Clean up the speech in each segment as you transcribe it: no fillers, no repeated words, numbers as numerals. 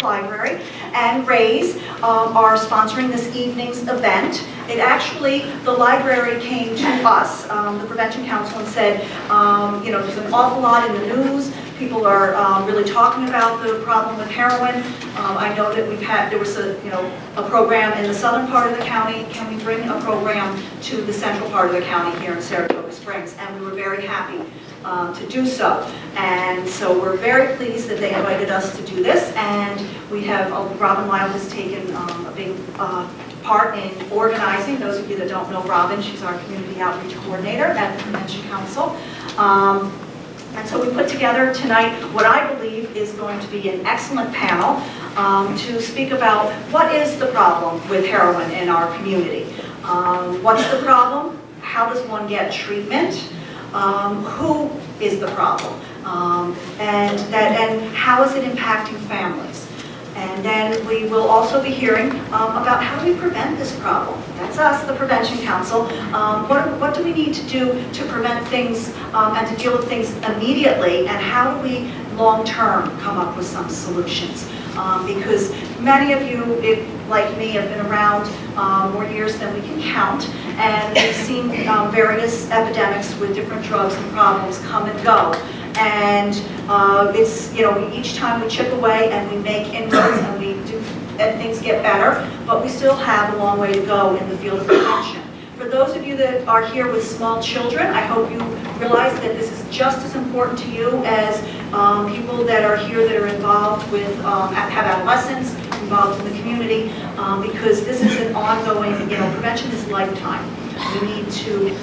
Library and Raise are sponsoring this evening's event. It actually, the library came to us, the Prevention Council, and said, you know, there's an awful lot in the news. People are really talking about the problem with heroin. I know that there was a program in the southern part of the county. Can we bring a program to the central part of the county here in Saratoga Springs? And we were very happy to do so. And so we're very pleased that they invited us to do this. And we have, Robin Lyle has taken a big part in organizing. Those of you that don't know Robin, she's our community outreach coordinator at the Prevention Council. And so we put together tonight what I believe is going to be an excellent panel to speak about what is the problem with heroin in our community. What's the problem? How does one get treatment? Who is the problem? And how is it impacting families? And then we will also be hearing about how do we prevent this problem. That's us, the Prevention Council. What do we need to do to prevent things and to deal with things immediately, and how do we long-term come up with some solutions? Because many of you, like me, have been around more years than we can count, and we've seen various epidemics with different drugs and problems come and go. And it's, you know, each time we chip away and we make inroads and things get better, but we still have a long way to go in the field of prevention. For those of you that are here with small children, I hope you realize that this is just as important to you as people that are here that are involved with, have adolescents, involved in the community, because this is an ongoing, you know, prevention is lifetime. We need to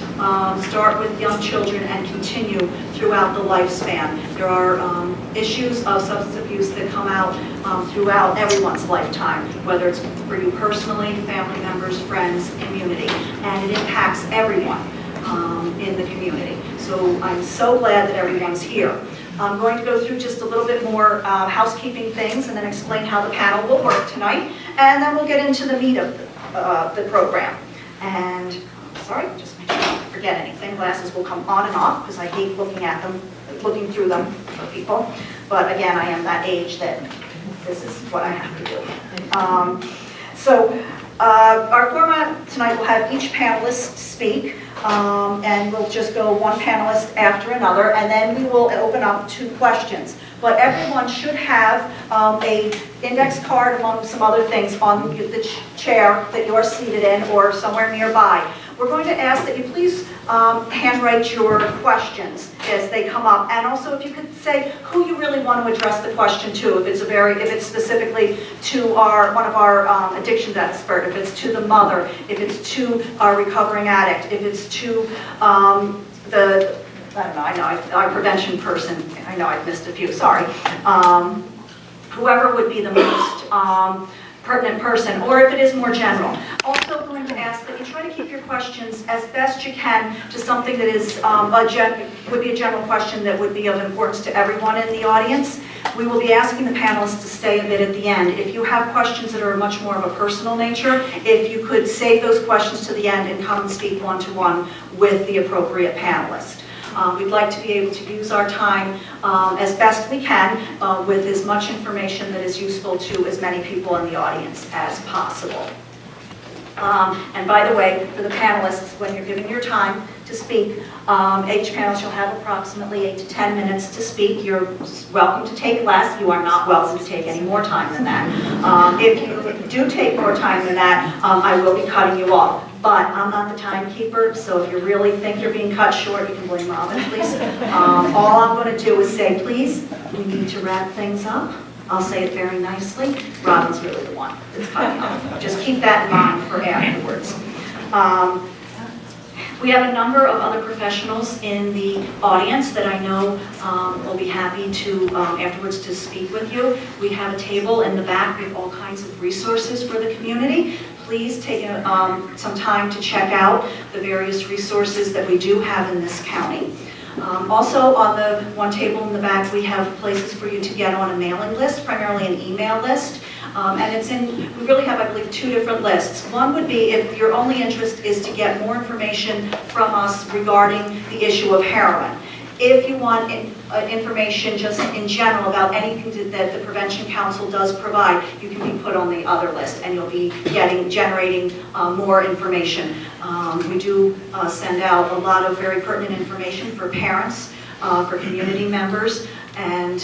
start with young children and continue throughout the lifespan. There are issues of substance abuse that come out throughout everyone's lifetime, whether it's for you personally, family members, friends, community, and it impacts everyone in the community. So I'm so glad that everyone's here. I'm going to go through just a little bit more housekeeping things and then explain how the panel will work tonight, and then we'll get into the meat of the program. And sorry, just make sure I don't forget anything. Glasses will come on and off because I hate looking at them, looking through them for people. But again, I am that age that this is what I have to do. Our format tonight will have each panelist speak, and we'll just go one panelist after another, and then we will open up to questions. But everyone should have a index card among some other things on the chair that you're seated in or somewhere nearby. We're going to ask that you please handwrite your questions as they come up, and also if you could say who you really want to address the question to. If it's specifically to one of our addictions expert, if it's to the mother, if it's to our recovering addict, if it's to our prevention person. I know I've missed a few. Sorry. Whoever would be the most pertinent person, or if it is more general. Also going to ask that you try to keep your questions as best you can to something that is would be a general question that would be of importance to everyone in the audience. We will be asking the panelists to stay a bit at the end. If you have questions that are much more of a personal nature, if you could save those questions to the end and come and speak one-to-one with the appropriate panelist. We'd like to be able to use our time as best we can with as much information that is useful to as many people in the audience as possible. And by the way, for the panelists, when you're giving your time to speak, each panelist will have approximately 8 to 10 minutes to speak. You're welcome to take less. You are not welcome to take any more time than that. If you do take more time than that, I will be cutting you off. But I'm not the timekeeper, so if you really think you're being cut short, you can blame Robin, please. All I'm going to do is say, please, we need to wrap things up. I'll say it very nicely. Robin's really the one that's cutting off. Just keep that in mind for afterwards. We have a number of other professionals in the audience that I know will be happy to, afterwards, to speak with you. We have a table in the back. We have all kinds of resources for the community. Please take some time to check out the various resources that we do have in this county. Also, on the one table in the back, we have places for you to get on a mailing list, primarily an email list. And we really have, I believe, 2 different lists. One would be if your only interest is to get more information from us regarding the issue of heroin. If you want information just in general about anything that the Prevention Council does provide, you can be put on the other list, and you'll be generating more information. We do send out a lot of very pertinent information for parents, for community members, and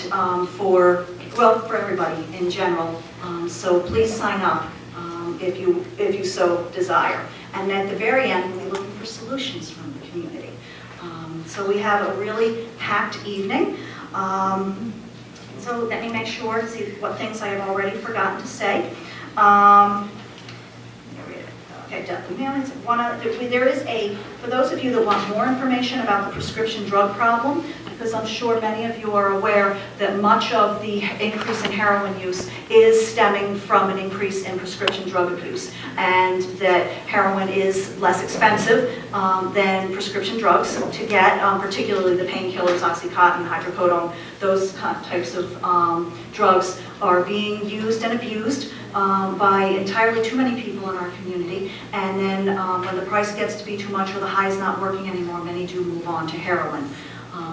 for everybody in general. So please sign up if you so desire. And at the very end, we'll be looking for solutions from the community. So we have a really packed evening. So let me make sure to see what things I have already forgotten to say. Okay, there is for those of you that want more information about the prescription drug problem, because I'm sure many of you are aware that much of the increase in heroin use is stemming from an increase in prescription drug abuse, and that heroin is less expensive than prescription drugs to get, particularly the painkillers, Oxycontin, hydrocodone. Those types of drugs are being used and abused by entirely too many people in our community, and then when the price gets to be too much or the high is not working anymore, many do move on to heroin,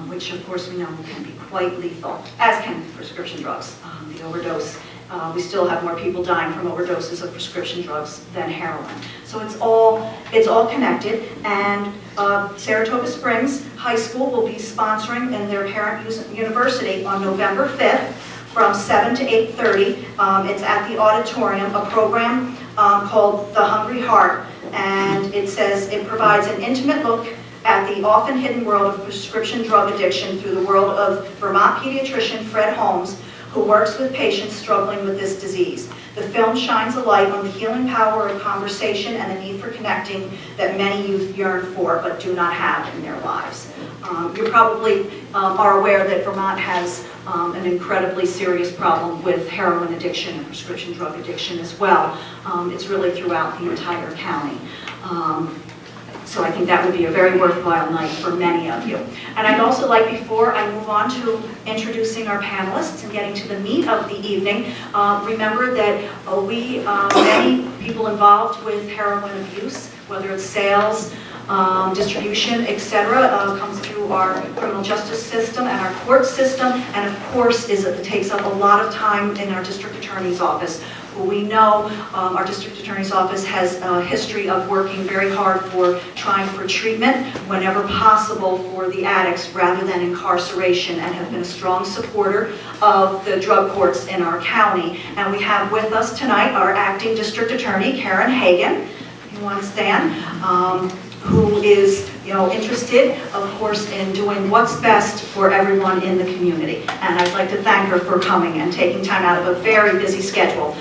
which of course we know can be quite lethal, as can prescription drugs. The overdose, we still have more people dying from overdoses of prescription drugs than heroin. So it's all connected, and Saratoga Springs High School will be sponsoring in their parent university on November 5th, from 7 to 8:30. It's at the auditorium, a program called The Hungry Heart, and it says it provides an intimate look at the often hidden world of prescription drug addiction through the world of Vermont pediatrician Fred Holmes, who works with patients struggling with this disease. The film shines a light on the healing power of conversation and the need for connecting that many youth yearn for but do not have in their lives. You probably are aware that Vermont has an incredibly serious problem with heroin addiction and prescription drug addiction as well. It's really throughout the entire county. So I think that would be a very worthwhile night for many of you. And I'd also like, before I move on to introducing our panelists and getting to the meat of the evening, remember that many people involved with heroin abuse, whether it's sales, distribution, etc., comes through our criminal justice system and our court system, and of course it takes up a lot of time in our district attorney's office. We know our district attorney's office has a history of working very hard for trying for treatment whenever possible for the addicts rather than incarceration, and have been a strong supporter of the drug courts in our county. And we have with us tonight our acting district attorney, Karen Hagan, if you want to stand, who is interested, of course, in doing what's best for everyone in the community. And I'd like to thank her for coming and taking time out of a very busy schedule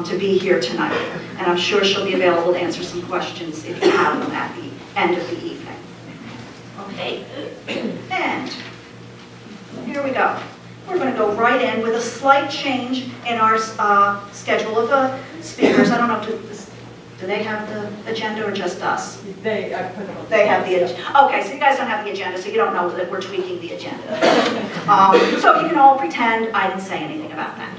to be here tonight. And I'm sure she'll be available to answer some questions if you have them at the end of the evening. Okay, and here we go. We're going to go right in with a slight change in our schedule of speakers. I don't know, do they have the agenda or just us? They have the agenda. Okay, so you guys don't have the agenda, so you don't know that we're tweaking the agenda. So you can all pretend I didn't say anything about that.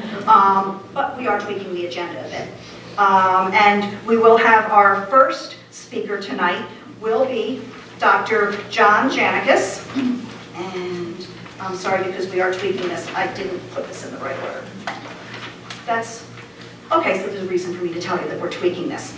But we are tweaking the agenda a bit. And we will have our first speaker tonight will be Dr. John Janicus. And I'm sorry, because we are tweaking this, I didn't put this in the right order. Okay, so there's a reason for me to tell you that we're tweaking this.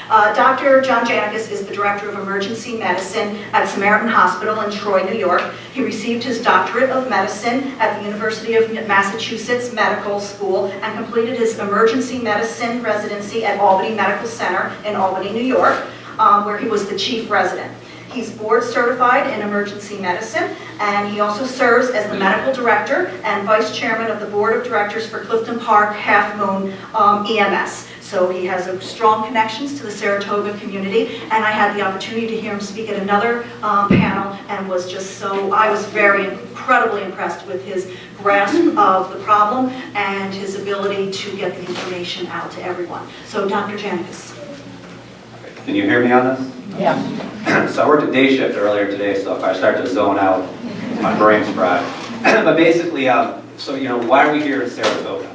Dr. John Janicus is the Director of Emergency Medicine at Samaritan Hospital in Troy, New York. He received his Doctorate of Medicine at the University of Massachusetts Medical School and completed his Emergency Medicine residency at Albany Medical Center in Albany, New York, where he was the chief resident. He's board certified in emergency medicine, and he also serves as the medical director and vice chairman of the board of directors for Clifton Park Half Moon EMS. So he has strong connections to the Saratoga community, and I had the opportunity to hear him speak at another panel, and I was incredibly impressed with his grasp of the problem and his ability to get the information out to everyone. So Dr. Janicus. Can you hear me on this? Yeah. So I worked a day shift earlier today, so if I start to zone out, my brain's fried. But basically, why are we here in Saratoga?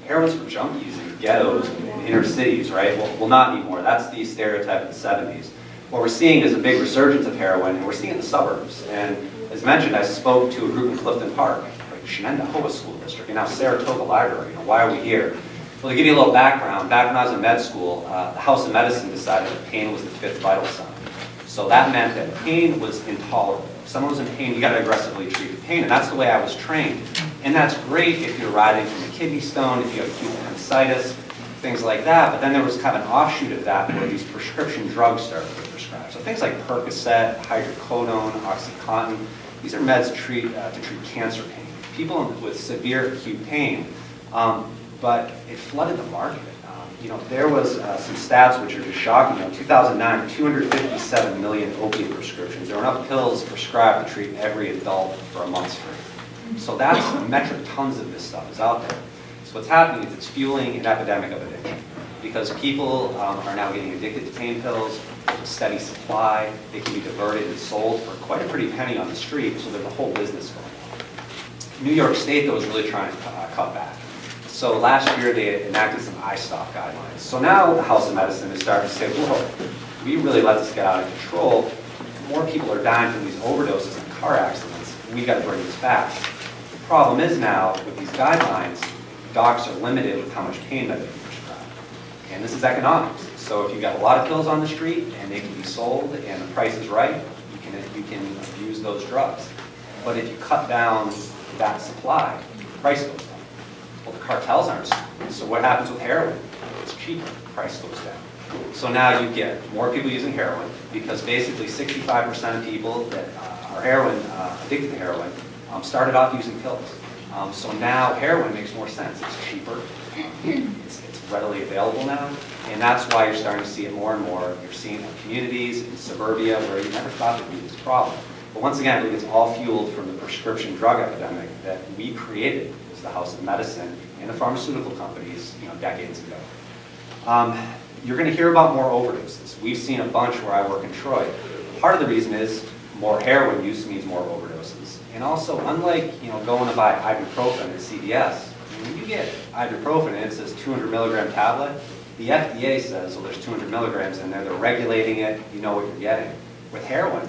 Heroin's for junkies in ghettos, in inner cities, right? Well, not anymore. That's the stereotype of the 70s. what we're seeing is a big resurgence of heroin, and we're seeing it in the suburbs. And as mentioned, I spoke to a group in Clifton Park, like Shenandoah School District, and now Saratoga Library. Why are we here? Well, to give you a little background, back when I was in med school, the House of Medicine decided that pain was the fifth vital sign. So that meant that pain was intolerable. If someone was in pain, you got to aggressively treat the pain, and that's the way I was trained. And that's great if you're riding from a kidney stone, if you have acute appendicitis, things like that. But then there was kind of an offshoot of that where these prescription drugs started to be prescribed. So things like Percocet, hydrocodone, OxyContin, these are meds to treat cancer pain. People with severe acute pain, but it flooded the market. There was some stats which are just shocking. In 2009, 257 million opiate prescriptions. There were enough pills prescribed to treat every adult for a month straight. So that's metric tons of this stuff is out there. So what's happening is it's fueling an epidemic of addiction because people are now getting addicted to pain pills. There's a steady supply. They can be diverted and sold for quite a pretty penny on the street, so there's a whole business going on. New York State, though, is really trying to cut back. So last year, they enacted some iStop guidelines. So now the House of Medicine is starting to say, whoa, we really let this get out of control. More people are dying from these overdoses and car accidents. We got to bring this back. The problem is now, with these guidelines, docs are limited with how much pain that they can prescribe. And this is economics. So if you've got a lot of pills on the street and they can be sold and the price is right, you can abuse those drugs. But if you cut down that supply, the price goes down. Well, the cartels aren't stupid. So what happens with heroin? It's cheaper, the price goes down. So now you get more people using heroin because basically 65% of people that are addicted to heroin started off using pills. So now heroin makes more sense. It's cheaper, it's readily available now, and that's why you're starting to see it more and more. You're seeing it in communities, in suburbia, where you never thought there'd be this problem. But once again, I believe it's all fueled from the prescription drug epidemic that we created as the House of Medicine and the pharmaceutical companies, decades ago. You're going to hear about more overdoses. We've seen a bunch where I work in Troy. Part of the reason is more heroin use means more overdoses. And also, unlike going to buy ibuprofen at CVS, when you get ibuprofen and it says 200 milligram tablet, the FDA says, well, there's 200 milligrams in there. They're regulating it. You know what you're getting. With heroin,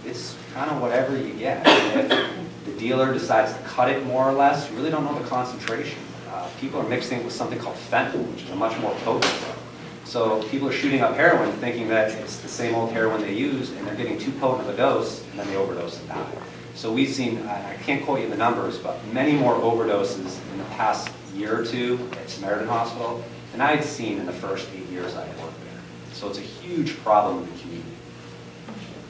it's kind of whatever you get. And if the dealer decides to cut it more or less, you really don't know the concentration. People are mixing it with something called fentanyl, which is a much more potent drug. So people are shooting up heroin thinking that it's the same old heroin they used, and they're getting too potent of a dose, and then they overdose and die. So we've seen, I can't quote you the numbers, but many more overdoses in the past year or two at Samaritan Hospital than I had seen in the first 8 years I had worked there. So it's a huge problem in the community.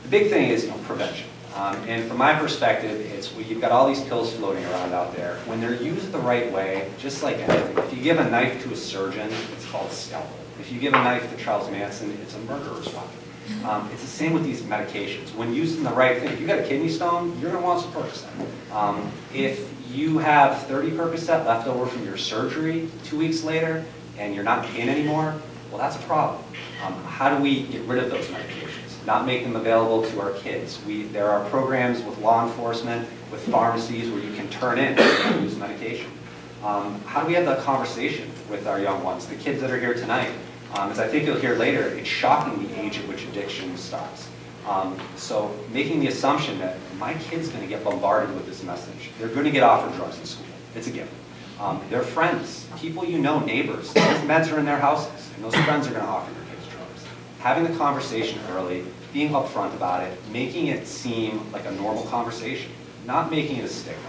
The big thing is prevention. And from my perspective, it's you've got all these pills floating around out there. When they're used the right way, just like anything, if you give a knife to a surgeon, it's called a scalpel. If you give a knife to Charles Manson, it's a murderer's weapon. It's the same with these medications. When used in the right thing, if you've got a kidney stone, you're going to want some Percocet. If you have 30 Percocet left over from your surgery 2 weeks later and you're not in pain anymore, well, that's a problem. How do we get rid of those medications? Not make them available to our kids. There are programs with law enforcement, with pharmacies where you can turn in and use medication. How do we have that conversation with our young ones, the kids that are here tonight? As I think you'll hear later, it's shocking the age at which addiction starts. So making the assumption that my kid's going to get bombarded with this message. They're going to get offered drugs in school. It's a given. Their friends, people you know, neighbors, those meds are in their houses, and those friends are going to offer your kids drugs. Having the conversation early, being upfront about it, making it seem like a normal conversation, not making it a stigma.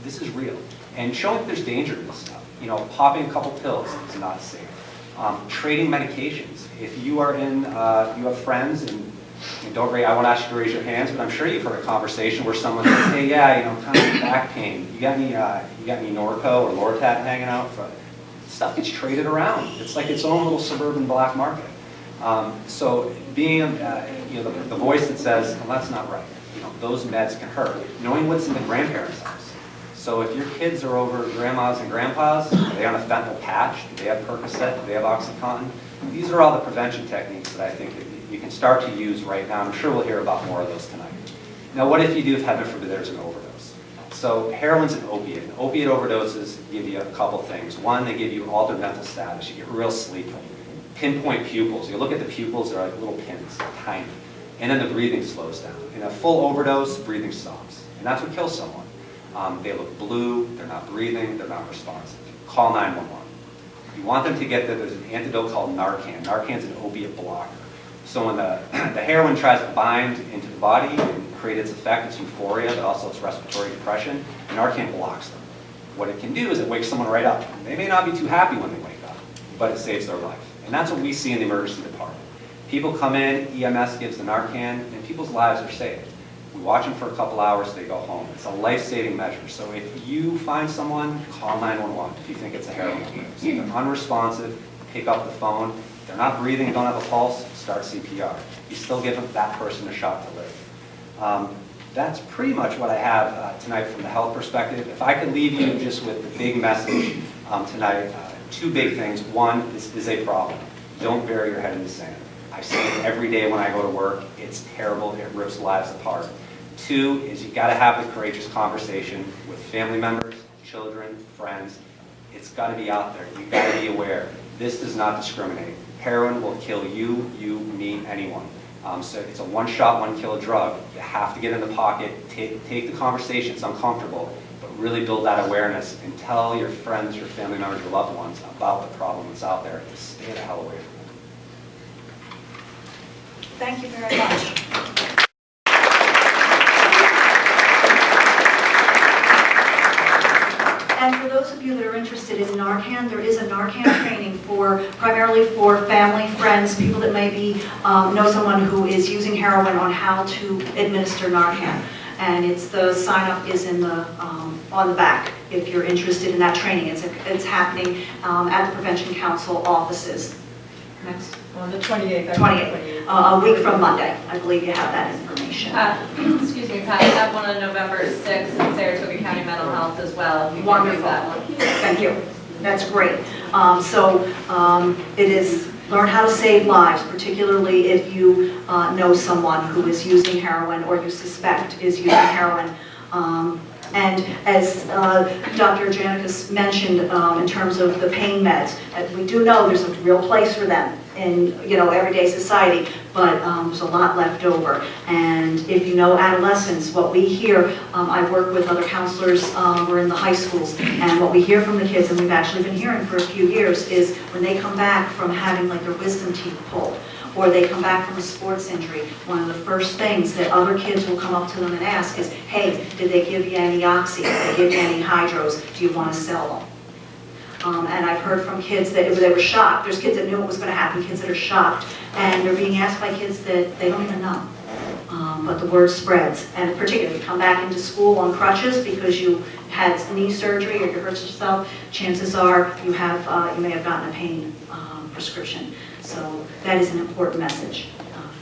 This is real. And showing that there's danger to this stuff. Popping a couple pills is not safe. Trading medications. If you are you have friends, and I won't ask you to raise your hands, but I'm sure you've heard a conversation where someone says, hey, yeah, kind of back pain. You got any Norco or Lortab hanging out? Stuff gets traded around. It's like its own little suburban black market. So being the voice that says, well, that's not right. Those meds can hurt. Knowing what's in the grandparents' house. So if your kids are over grandmas and grandpas, are they on a fentanyl patch? Do they have Percocet? Do they have OxyContin? These are all the prevention techniques that I think that you can start to use right now. I'm sure we'll hear about more of those tonight. Now, what if you do, if heaven forbid, there's an overdose? So heroin's an opiate. And opiate overdoses give you a couple things. One, they give you altered mental status. You get real sleepy. pinpoint pupils. You look at the pupils, they're like little pins, tiny. And then the breathing slows down. In a full overdose, breathing stops. And that's what kills someone. They look blue, they're not breathing, they're not responsive. Call 911. You want them to get there's an antidote called Narcan. Narcan's an opiate blocker. So when the heroin tries to bind into the body and create its effect, it's euphoria, but also it's respiratory depression, Narcan blocks them. What it can do is it wakes someone right up. They may not be too happy when they wake up, but it saves their life. And that's what we see in the emergency department. People come in, EMS gives the Narcan, and people's lives are saved. We watch them for a couple hours, they go home. It's a life-saving measure. So if you find someone, call 911 if you think it's a heroin overdose. If they're unresponsive, pick up the phone. If they're not breathing, don't have a pulse, start CPR. You still give that person a shot to live. That's pretty much what I have tonight from the health perspective. If I could leave you just with the big message tonight, two big things. One, this is a problem. Don't bury your head in the sand. I see it every day when I go to work. It's terrible. It rips lives apart. Two is you've got to have the courageous conversation with family members, children, friends. It's got to be out there. You've got to be aware. This does not discriminate. Heroin will kill you, me, anyone. So it's a one-shot, one-kill drug. You have to get in the pocket, take the conversation. It's uncomfortable, but really build that awareness and tell your friends, your family members, your loved ones about the problem that's out there to stay the hell away from it. Thank you very much. And for those of you that are interested in Narcan, there is a Narcan training primarily for family, friends, people that maybe know someone who is using heroin on how to administer Narcan. And the sign up is in the on the back if you're interested in that training. It's happening at the Prevention Council offices. Next. On the 28th. 28th, a week from Monday. I believe you have that information. Excuse me, Pat, I have one on November 6th in Saratoga County Mental Health as well. If you can Wonderful. read that one. Thank you. That's great. It is learn how to save lives, particularly if you know someone who is using heroin or you suspect is using heroin. And as Dr. Janicus mentioned, in terms of the pain meds, we do know there's a real place for them in everyday society, but there's a lot left over. And if you know adolescents, what we hear, I work with other counselors, we're in the high schools, and what we hear from the kids, and we've actually been hearing for a few years, is when they come back from having like their wisdom teeth pulled, or they come back from a sports injury, one of the first things that other kids will come up to them and ask is, hey, did they give you any oxy? Did they give you any hydros? Do you want to sell them? And I've heard from kids that they were shocked. There's kids that knew it was going to happen, kids that are shocked. And they're being asked by kids that they don't even know. But the word spreads. And particularly, come back into school on crutches because you had knee surgery or you hurt yourself, chances are you may have gotten a pain prescription. So that is an important message.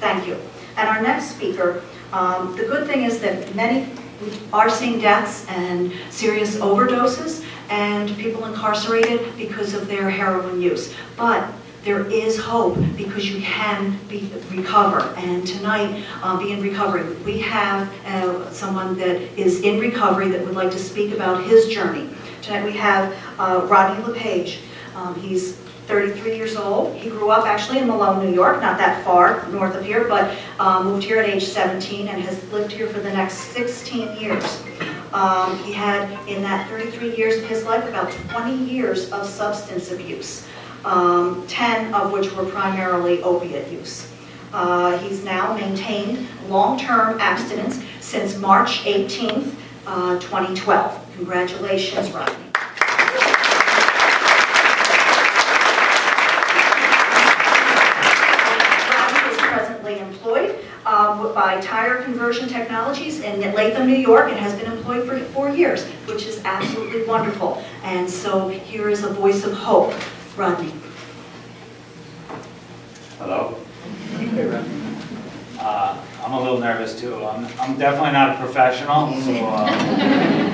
Thank you. And our next speaker, the good thing is that many are seeing deaths and serious overdoses and people incarcerated because of their heroin use. But there is hope because you can recover. And tonight, be in recovery. We have someone that is in recovery that would like to speak about his journey. Tonight we have Rodney LePage. He's 33 years old. He grew up actually in Malone, New York, not that far north of here, but moved here at age 17 and has lived here for the next 16 years. He had, in that 33 years of his life, about 20 years of substance abuse, 10 of which were primarily opiate use. He's now maintained long-term abstinence since March 18th, 2012. Congratulations, Rodney. Employed by Tire Conversion Technologies in Latham, New York, and has been employed for 4 years, which is absolutely wonderful. And so here is a voice of hope. Rodney. Hello. I'm a little nervous too. I'm definitely not a professional, so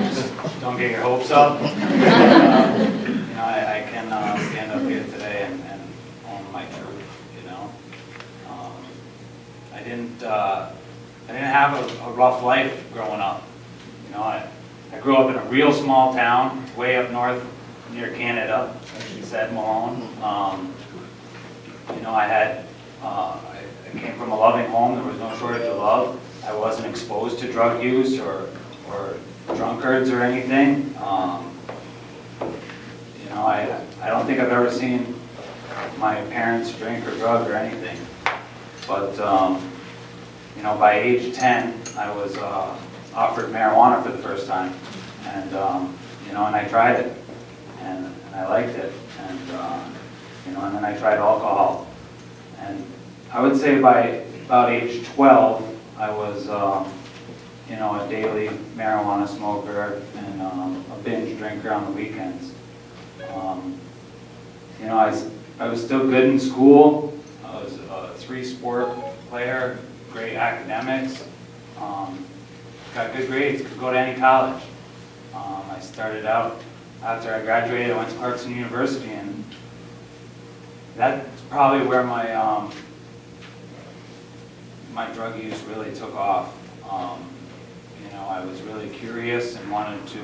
just don't get your hopes up. I can stand up here today and own my truth. I didn't have a rough life growing up. I grew up in a real small town, way up north near Canada, like she said, Malone. you know, I came from a loving home, there was no shortage of love. I wasn't exposed to drug use or drunkards or anything. You know, I don't think I've ever seen my parents drink or drug or anything. But, you know, by age 10, I was offered marijuana for the first time. And, you know, and I tried it. And I liked it. And, you know, and then I tried alcohol. And I would say by about age 12, I was, you know, a daily marijuana smoker and a binge drinker on the weekends. You know, I was still good in school. I was a 3-sport player, great academics, got good grades, could go to any college. I started out, after I graduated, I went to Clarkson University, and that's probably where my my drug use really took off. You know, I was really curious and wanted to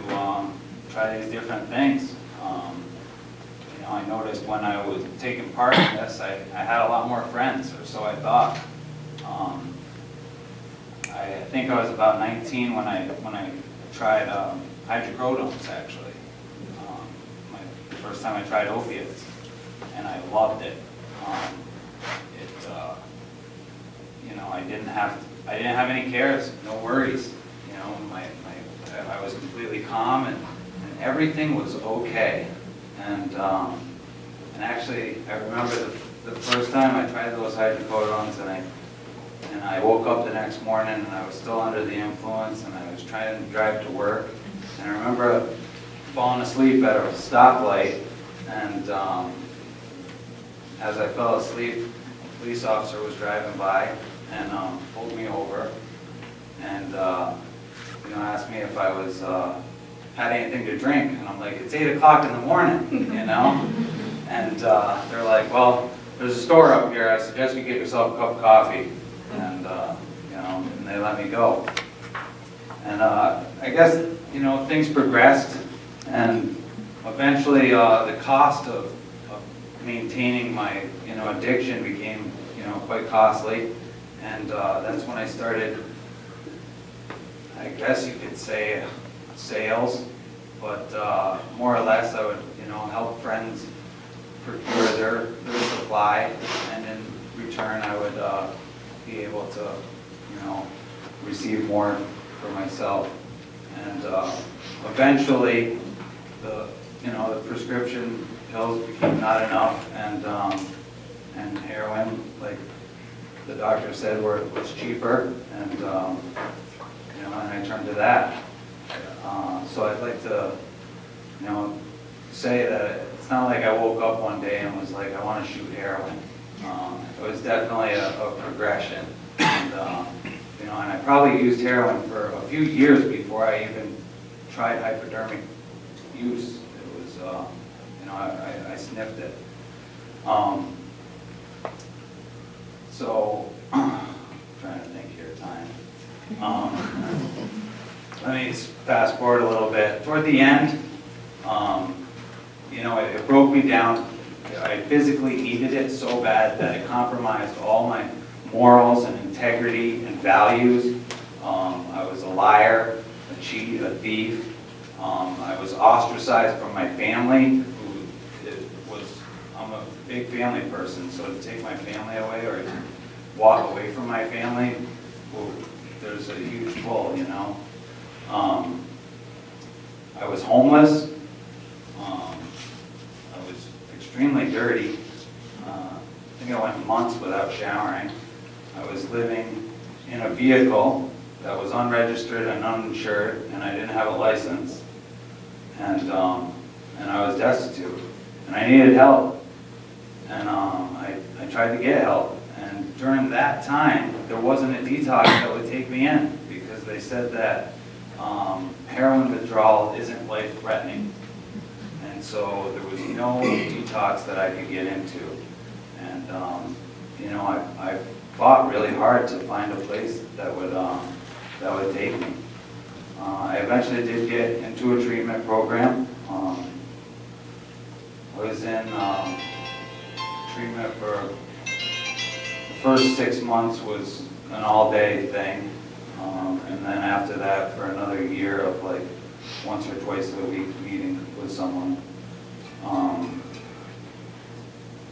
try these different things. You know, I noticed when I was taking part in this, I had a lot more friends, or so I thought. I think I was about 19 when I tried hydrocodones, actually. The first time I tried opiates, and I loved it. You know, I didn't have any cares, no worries. You know, I was completely calm, and everything was okay. And actually, I remember the first time I tried those hydrocodones, and I woke up the next morning and I was still under the influence, and I was trying to drive to work. And I remember falling asleep at a stoplight, and as I fell asleep, a police officer was driving by and pulled me over, and you know, asked me if I was had anything to drink, and I'm like, it's 8 o'clock in the morning, you know? And they're like, well, there's a store up here, I suggest you get yourself a cup of coffee. And, you know, and they let me go. And I guess, you know, things progressed, and eventually the cost of maintaining my, you know, addiction became, you know, quite costly. And that's when I started, I guess you could say, sales, but more or less I would, you know, help friends procure their supply, and in return I would be able to, you know, receive more for myself. And eventually the prescription pills became not enough, and heroin, like the doctor said, was cheaper, and you know, and I turned to that. So I'd like to, you know, say that it's not like I woke up one day and was like, I want to shoot heroin. It was definitely a progression, and you know, and I probably used heroin for a few years before I even tried hypodermic use. It was, you know, I sniffed it. So, trying to think here, time. Let me fast forward a little bit. Toward the end, you know, it broke me down. I physically needed it so bad that it compromised all my morals and integrity and values. I was a liar, a cheat, a thief. I was ostracized from my family, I'm a big family person, so to take my family away or to walk away from my family, well, there's a huge pull, you know. I was homeless. I was extremely dirty. I think I went months without showering. I was living in a vehicle that was unregistered and uninsured, and I didn't have a license. And I was destitute, and I needed help. And I tried to get help. And during that time, there wasn't a detox that would take me in, because they said that heroin withdrawal isn't life-threatening. And so there was no detox that I could get into. And, you know, I fought really hard to find a place that would take me. I eventually did get into a treatment program. I was in treatment for first 6 months was an all-day thing. And then after that, for another year of like once or twice a week meeting with someone.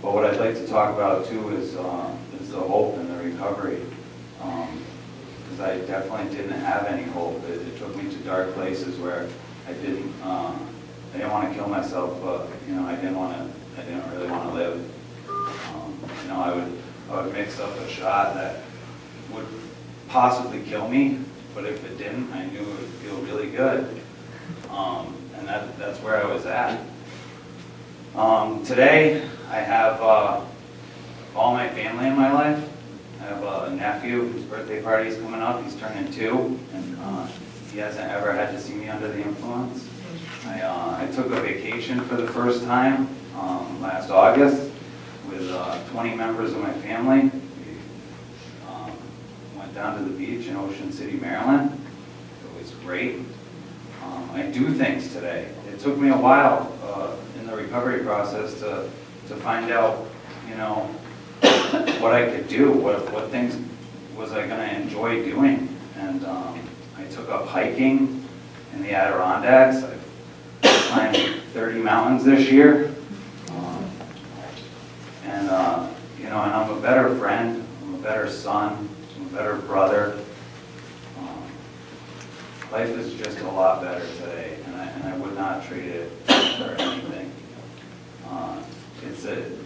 But what I'd like to talk about too is the hope and the recovery. Because I definitely didn't have any hope. It took me to dark places where I didn't want to kill myself, but you know, I didn't really want to live. You know, I would mix up a shot that would possibly kill me, but if it didn't, I knew it would feel really good. And that's where I was at. Today, I have all my family in my life. I have a nephew whose birthday party is coming up. He's turning 2, and he hasn't ever had to see me under the influence. I took a vacation for the first time last August with 20 members of my family. We went down to the beach in Ocean City, Maryland. It was great. I do things today. It took me a while in the recovery process to find out, you know, what I could do, what things was I going to enjoy doing. And I took up hiking in the Adirondacks. I climbed 30 mountains this year. You know, and I'm a better friend, I'm a better son, I'm a better brother. Life is just a lot better today, and I would not trade it for anything.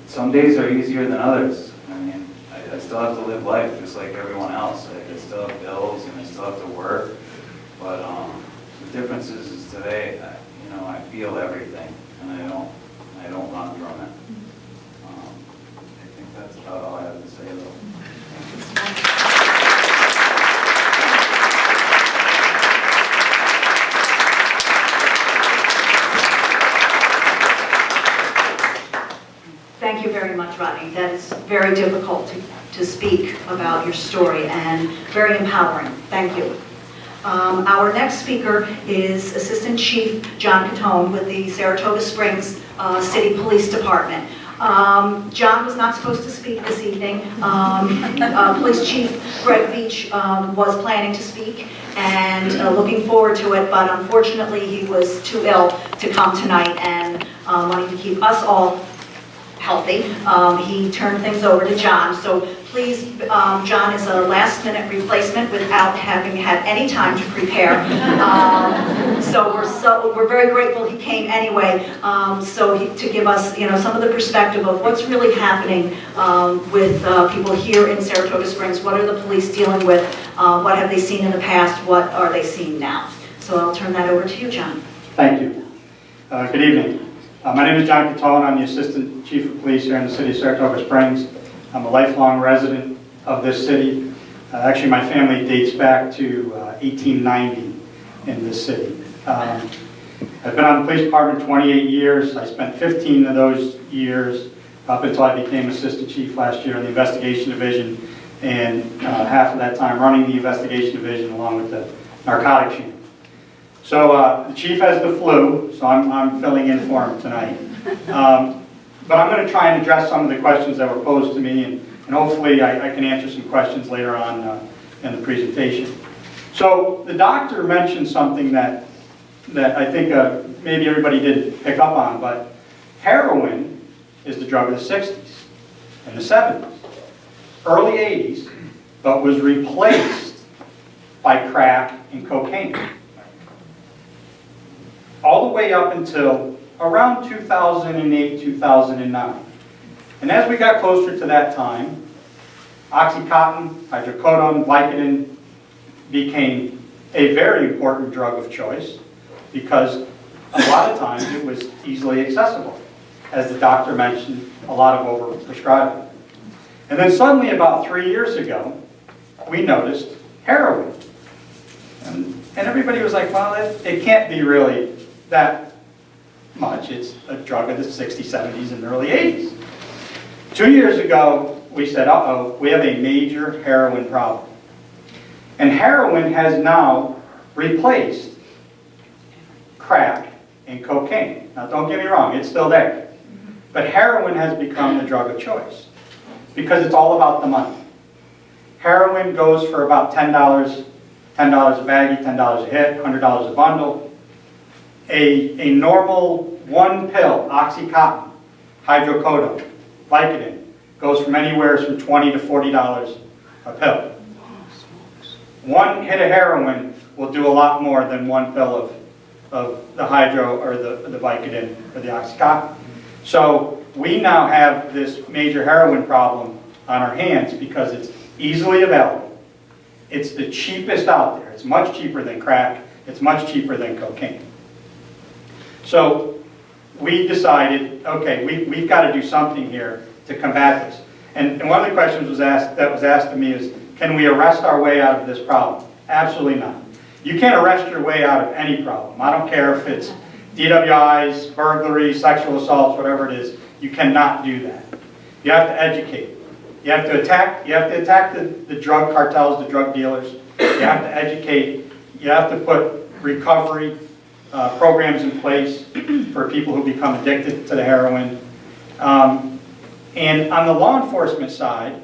Some days are easier than others. I mean, I still have to live life just like everyone else. I still have bills and I still have to work. But the difference is today, you know, I feel everything, and I don't run from it. I think that's about all I have to say, though. Thank you. Thank you very much, Rodney. That is very difficult to speak about your story and very empowering. Thank you. Our next speaker is Assistant Chief John Catone with the Saratoga Springs City Police Department. John was not supposed to speak this evening. Police Chief Greg Veach was planning to speak and looking forward to it, but unfortunately he was too ill to come tonight, and wanting to keep us all healthy, he turned things over to John. So please, John is a last-minute replacement without having had any time to prepare. So we're very grateful he came anyway. To give us, you know, some of the perspective of what's really happening with people here in Saratoga Springs. What are the police dealing with? What have they seen in the past? What are they seeing now? So I'll turn that over to you, John. Thank you. Good evening. My name is John Catone. I'm the Assistant Chief of Police here in the city of Saratoga Springs. I'm a lifelong resident of this city. Actually, my family dates back to 1890 in this city. I've been on the police department 28 years. I spent 15 of those years up until I became Assistant Chief last year in the Investigation Division, and half of that time running the Investigation Division along with the Narcotics Unit. So the chief has the flu, so I'm filling in for him tonight. But I'm going to try and address some of the questions that were posed to me, and hopefully I can answer some questions later on in the presentation. So the doctor mentioned something that I think maybe everybody didn't pick up on, but heroin is the drug of the 60s and the 70s, early 80s, but was replaced by crack and cocaine. All the way up until around 2008, 2009. And as we got closer to that time, Oxycontin, hydrocodone, Vicodin became a very important drug of choice because a lot of times it was easily accessible. As the doctor mentioned, a lot of overprescribing. And then suddenly about 3 years ago, we noticed heroin. And everybody was like, well, it can't be really that much. It's a drug of the 60s, 70s, and early 80s. 2 years ago, we said, uh-oh, we have a major heroin problem. And heroin has now replaced crack and cocaine. Now, don't get me wrong, it's still there. But heroin has become the drug of choice because it's all about the money. Heroin goes for about $10 a baggie, $10 a hit, $100 a bundle. A normal one pill, Oxycontin, hydrocodone, Vicodin, goes from anywhere from $20 to $40 a pill. One hit of heroin will do a lot more than one pill of the hydro or the Vicodin or the Oxycontin. So we now have this major heroin problem on our hands because it's easily available. It's the cheapest out there. It's much cheaper than crack. It's much cheaper than cocaine. So we decided, okay, we've got to do something here to combat this. And one of the questions that was asked of me is, can we arrest our way out of this problem? Absolutely not. You can't arrest your way out of any problem. I don't care if it's DWIs, burglaries, sexual assaults, whatever it is. You cannot do that. You have to educate. You have to attack the drug cartels, the drug dealers. You have to educate. You have to put recovery programs in place for people who become addicted to the heroin. And on the law enforcement side,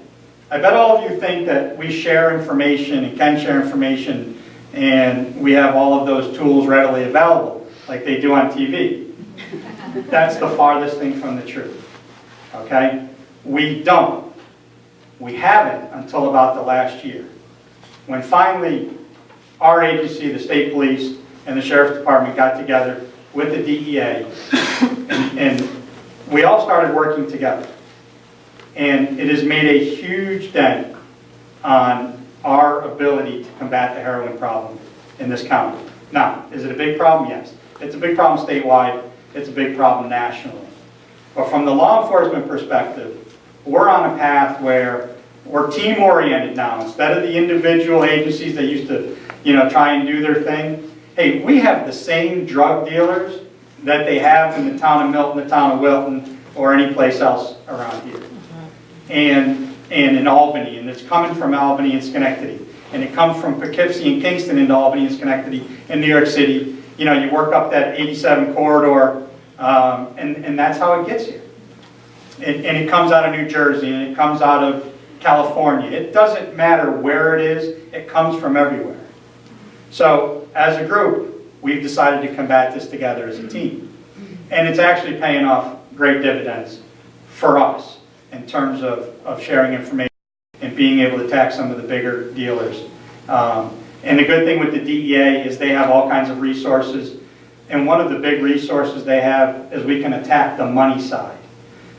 I bet all of you think that we share information and can share information and we have all of those tools readily available like they do on TV. That's the farthest thing from the truth. Okay? We don't. We haven't until about the last year, when finally our agency, the state police, and the sheriff's department got together with the DEA, and we all started working together. And it has made a huge dent on our ability to combat the heroin problem in this county. Now, is it a big problem? Yes. It's a big problem statewide. It's a big problem nationally. But from the law enforcement perspective, we're on a path where we're team-oriented now. Instead of the individual agencies that used to, try and do their thing, hey, we have the same drug dealers that they have in the town of Milton, the town of Wilton, or any place else around here. And in Albany, and it's coming from Albany and Schenectady. And it comes from Poughkeepsie and Kingston into Albany and Schenectady in New York City. You work up that 87 corridor, and that's how it gets here. And it comes out of New Jersey, and it comes out of California. It doesn't matter where it is, it comes from everywhere. So, as a group, we've decided to combat this together as a team. And it's actually paying off great dividends for us in terms of sharing information and being able to attack some of the bigger dealers. And the good thing with the DEA is they have all kinds of resources. And one of the big resources they have is we can attack the money side.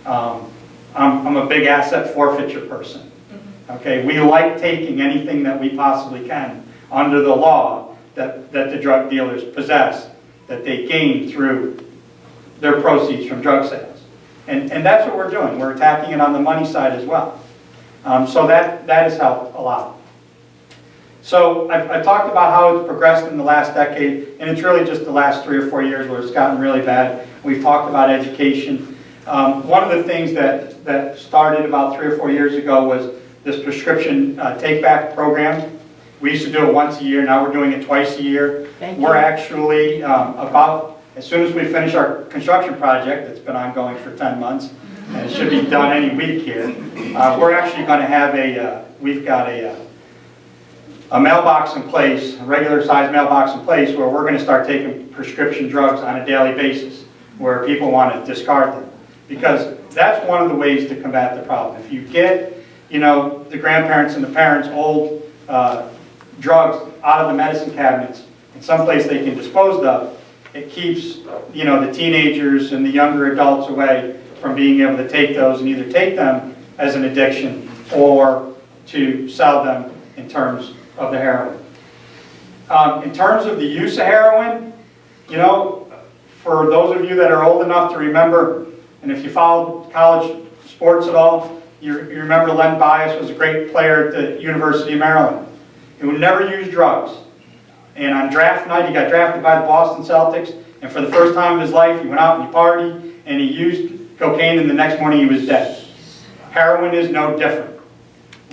I'm a big asset forfeiture person. Okay, we like taking anything that we possibly can under the law that the drug dealers possess, that they gain through their proceeds from drug sales. And that's what we're doing. We're attacking it on the money side as well. So that has helped a lot. So I've talked about how it's progressed in the last decade, and it's really just the last 3 or 4 years where it's gotten really bad. We've talked about education. One of the things that started about 3 or 4 years ago was this prescription take-back program. We used to do it once a year. Now we're doing it twice a year. We're actually as soon as we finish our construction project that's been ongoing for 10 months, and it should be done any week here, we're actually going to have we've got a mailbox in place, a regular size mailbox in place, where we're going to start taking prescription drugs on a daily basis, where people want to discard them. Because that's one of the ways to combat the problem. If you get, the grandparents and the parents' old drugs out of the medicine cabinets in some place they can dispose of, it keeps, the teenagers and the younger adults away from being able to take those and either take them as an addiction or to sell them in terms of the heroin. In terms of the use of heroin, for those of you that are old enough to remember, and if you followed college sports at all, you remember Len Bias was a great player at the University of Maryland who never used drugs. And on draft night, he got drafted by the Boston Celtics, and for the first time in his life, he went out and he partied, and he used cocaine, and the next morning he was dead. Heroin is no different.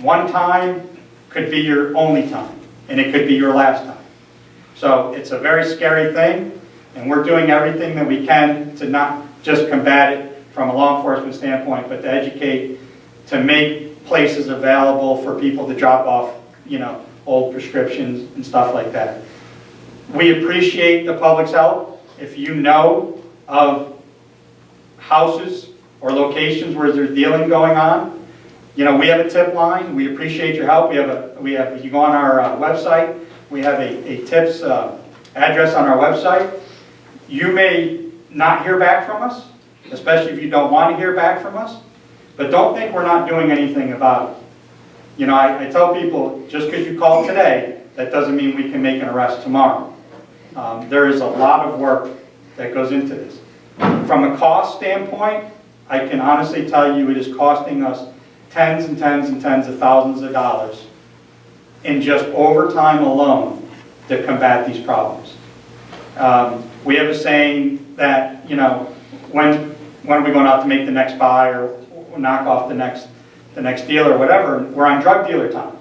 One time could be your only time, and it could be your last time. So it's a very scary thing, and we're doing everything that we can to not just combat it from a law enforcement standpoint, but to educate to make places available for people to drop off, old prescriptions and stuff like that. We appreciate the public's help. If you know of houses or locations where there's dealing going on, we have a tip line. We appreciate your help. If you go on our website, we have a tips address on our website. You may not hear back from us, especially if you don't want to hear back from us, but don't think we're not doing anything about it. I tell people, just because you called today, that doesn't mean we can make an arrest tomorrow. There is a lot of work that goes into this. From a cost standpoint, I can honestly tell you it is costing us tens and tens and tens of thousands of dollars in just overtime alone to combat these problems. We have a saying that, when are we going out to make the next buy or knock off the next deal or whatever? We're on drug dealer time.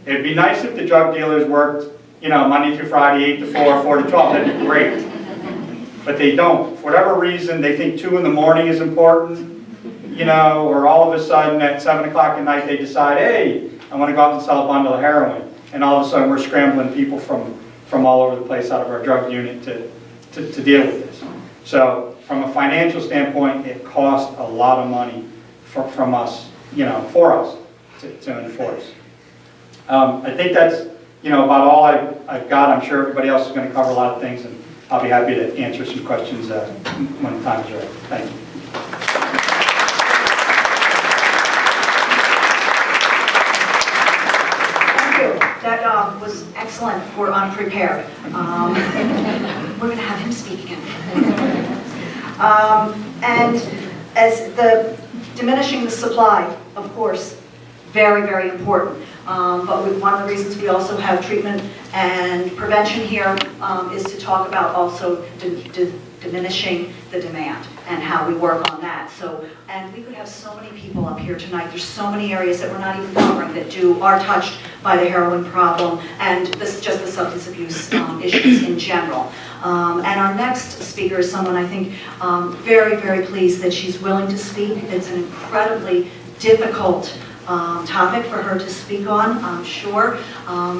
It'd be nice if the drug dealers worked, Monday through Friday, 8 to 4, 4 to 12. That'd be great. But they don't. For whatever reason, they think 2 in the morning is important, or all of a sudden at 7 o'clock at night they decide, hey, I want to go out and sell a bundle of heroin. And all of a sudden we're scrambling people from all over the place out of our drug unit to deal with this. So from a financial standpoint, it costs a lot of money from us, for us to enforce. I think that's, about all I've got. I'm sure everybody else is going to cover a lot of things, and I'll be happy to answer some questions when the time is right. Thank you. Thank you. That was excellent for unprepared. We're going to have him speak again. And as the diminishing the supply, of course, very, very important. But one of the reasons we also have treatment and prevention here is to talk about also diminishing the demand and how we work on that. And we could have so many people up here tonight. There's so many areas that we're not even covering that are touched by the heroin problem and just the substance abuse issues in general. And our next speaker is someone I think very, very pleased that she's willing to speak. It's an incredibly difficult topic for her to speak on, I'm sure.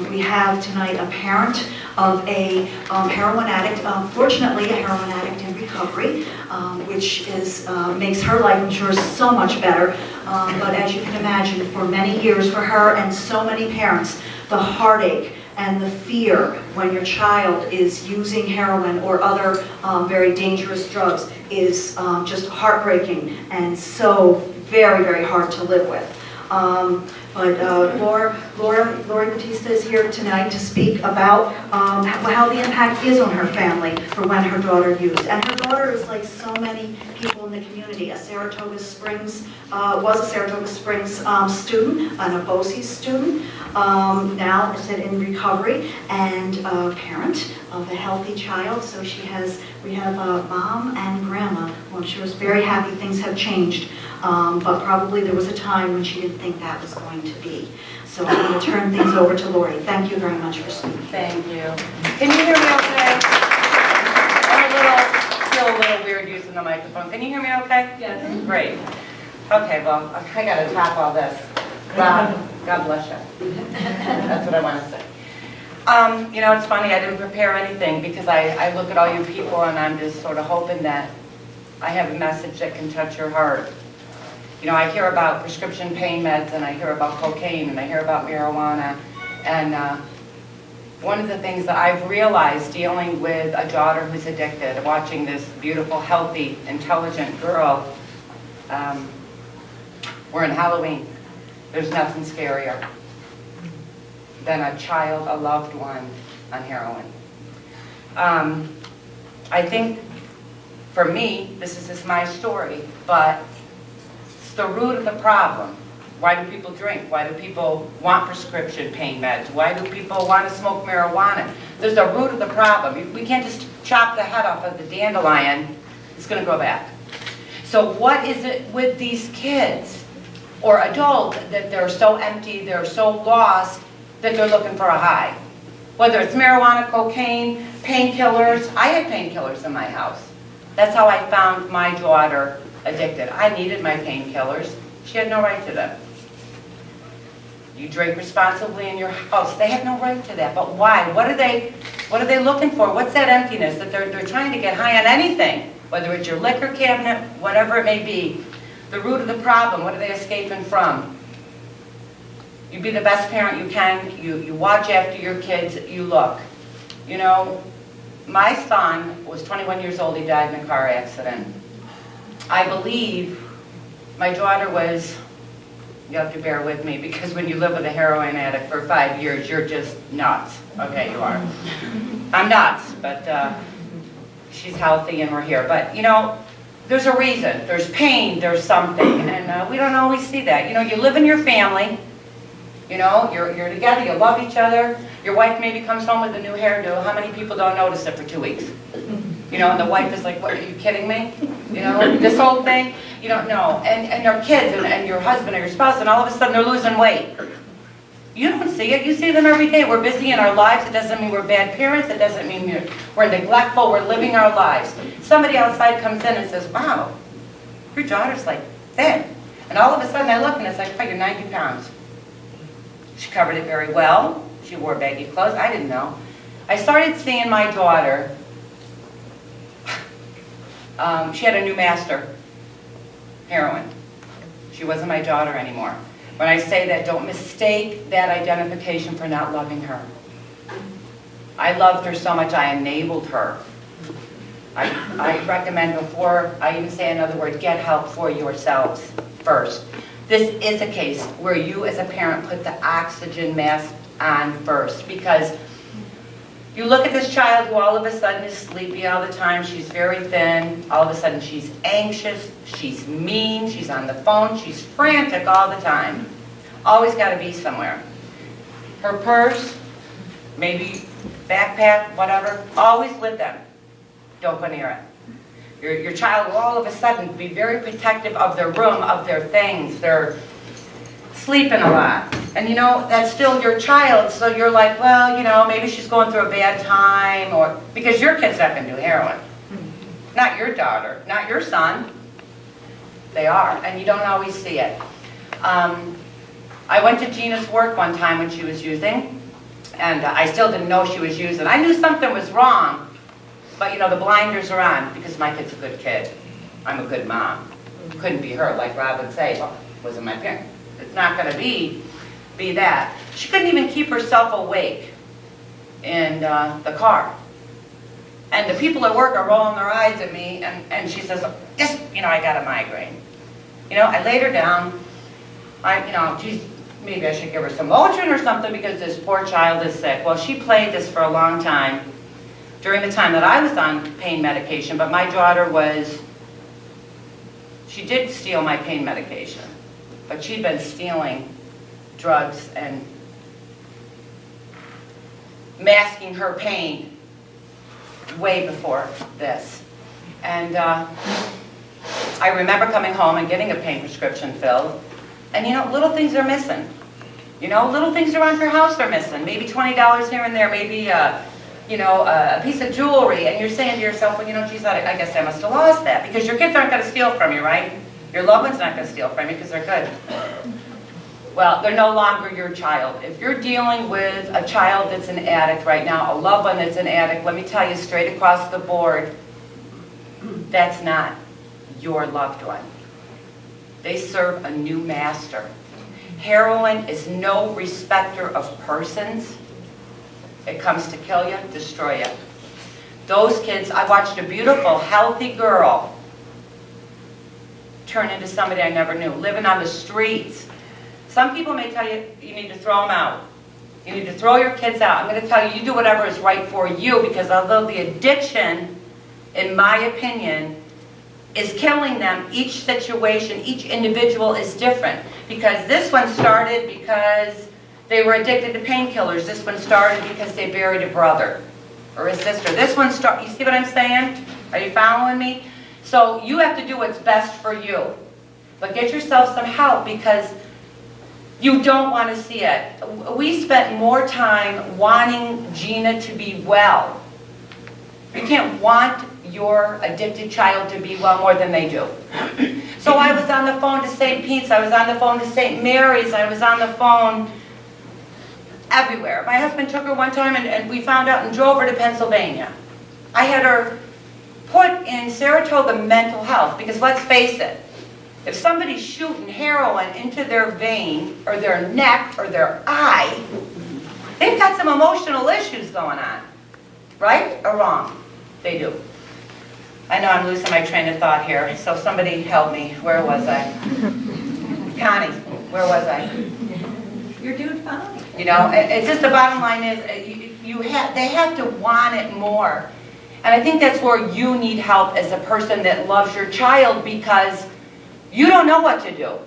We have tonight a parent of a heroin addict, fortunately a heroin addict in recovery, which makes her life, I'm sure, so much better. But as you can imagine, for many years for her and so many parents, the heartache and the fear when your child is using heroin or other very dangerous drugs is just heartbreaking and so very, very hard to live with. Lori Batista is here tonight to speak about how the impact is on her family for when her daughter used. And her daughter is like so many people in the community, was a Saratoga Springs student, an ABOCE student, now is in recovery, and a parent of a healthy child. So we have mom and grandma, who I'm sure is very happy things have changed. But probably there was a time when she didn't think that was going to be. So I'm going to turn things over to Lori. Thank you very much for speaking. Thank you. Can you hear me okay? I'm still a little weird using the microphone. Can you hear me okay? Yes. Great. Okay, well, I got to top all this. God bless you. That's what I want to say. It's funny, I didn't prepare anything because I look at all you people and I'm just sort of hoping that I have a message that can touch your heart. I hear about prescription pain meds, and I hear about cocaine, and I hear about marijuana. And one of the things that I've realized dealing with a daughter who's addicted, watching this beautiful, healthy, intelligent girl, we're in Halloween. There's nothing scarier than a child, a loved one, on heroin. I think, for me, this is just my story, but the root of the problem. Why do people drink? Why do people want prescription pain meds? Why do people want to smoke marijuana? There's a root of the problem. We can't just chop the head off of the dandelion. It's going to grow back. So what is it with these kids or adults that they're so empty, they're so lost that they're looking for a high? Whether it's marijuana, cocaine, painkillers. I had painkillers in my house. That's how I found my daughter addicted. I needed my painkillers. She had no right to them. You drink responsibly in your house. They have no right to that. But why? What are they looking for? What's that emptiness that they're trying to get high on anything? Whether it's your liquor cabinet, whatever it may be. The root of the problem, what are they escaping from? You be the best parent you can. You watch after your kids. You look. You know, my son was 21 years old. He died in a car accident. I believe my daughter was, you have to bear with me, because when you live with a heroin addict for 5 years, you're just nuts. Okay, you are. I'm nuts, but she's healthy and we're here. But, you know, there's a reason. There's pain, there's something, and we don't always see that. You know, you live in your family. You know, you're together, you love each other. Your wife maybe comes home with a new hairdo. How many people don't notice it for 2 weeks? You know, and the wife is like, what, are you kidding me? You know, this whole thing, you don't know. And your kids and your husband or your spouse, and all of a sudden they're losing weight. You don't see it. You see them every day. We're busy in our lives. It doesn't mean we're bad parents. It doesn't mean we're neglectful. We're living our lives. Somebody outside comes in and says, wow, your daughter's like thin. And all of a sudden I look and it's like, oh, you're 90 pounds. She covered it very well. She wore baggy clothes. I didn't know. I started seeing my daughter. She had a new master, heroin. She wasn't my daughter anymore. When I say that, don't mistake that identification for not loving her. I loved her so much, I enabled her. I recommend, before I even say another word, get help for yourselves first. This is a case where you as a parent put the oxygen mask on first, because you look at this child who all of a sudden is sleepy all the time, she's very thin, all of a sudden she's anxious, she's mean, she's on the phone, she's frantic all the time. Always got to be somewhere. Her purse, maybe backpack, whatever, always with them. Don't go near it. Your child will all of a sudden be very protective of their room, of their things. They're sleeping a lot. And you know, that's still your child, so you're like, well, you know, maybe she's going through a bad time, or because your kid's not going to do heroin. Not your daughter, not your son. They are, and you don't always see it. I went to Gina's work one time when she was using, and I still didn't know she was using. I knew something was wrong. But you know, the blinders are on because my kid's a good kid. I'm a good mom. Couldn't be her, like Rob would say, well, wasn't my parent. It's not going to be that. She couldn't even keep herself awake in the car. And the people at work are rolling their eyes at me, and she says, just, you know, I got a migraine. You know, I laid her down. You know, geez, maybe I should give her some Motrin or something because this poor child is sick. Well, she played this for a long time. During the time that I was on pain medication, but my daughter she did steal my pain medication, but she'd been stealing drugs and masking her pain way before this. And I remember coming home and getting a pain prescription filled, and you know, little things are missing. You know, little things around your house are missing. Maybe $20 here and there, maybe you know, a piece of jewelry, and you're saying to yourself, well, you know, geez, I guess I must have lost that, because your kids aren't going to steal from you, right? Your loved one's not going to steal from you because they're good. Well, they're no longer your child. If you're dealing with a child that's an addict right now, a loved one that's an addict, let me tell you straight across the board, that's not your loved one. They serve a new master. Heroin is no respecter of persons. It comes to kill you, destroy you. Those kids, I watched a beautiful, healthy girl turn into somebody I never knew, living on the streets. Some people may tell you, you need to throw them out. You need to throw your kids out. I'm going to tell you, you do whatever is right for you, because although the addiction, in my opinion, is killing them, each situation, each individual is different. Because this one started because they were addicted to painkillers. This one started because they buried a brother or a sister. This one started, you see what I'm saying? Are you following me? So you have to do what's best for you. But get yourself some help, because you don't want to see it. We spent more time wanting Gina to be well. You can't want your addicted child to be well more than they do. So I was on the phone to St. Pete's, I was on the phone to St. Mary's, I was on the phone everywhere. My husband took her one time and we found out and drove her to Pennsylvania. I had her put in Saratoga mental health because let's face it, if somebody's shooting heroin into their vein or their neck or their eye, they've got some emotional issues going on. Right or wrong? They do. I know I'm losing my train of thought here, so somebody help me. Where was I? Connie, where was I? You're doing fine. You know, it's just the bottom line is they have to want it more. And I think that's where you need help as a person that loves your child because you don't know what to do.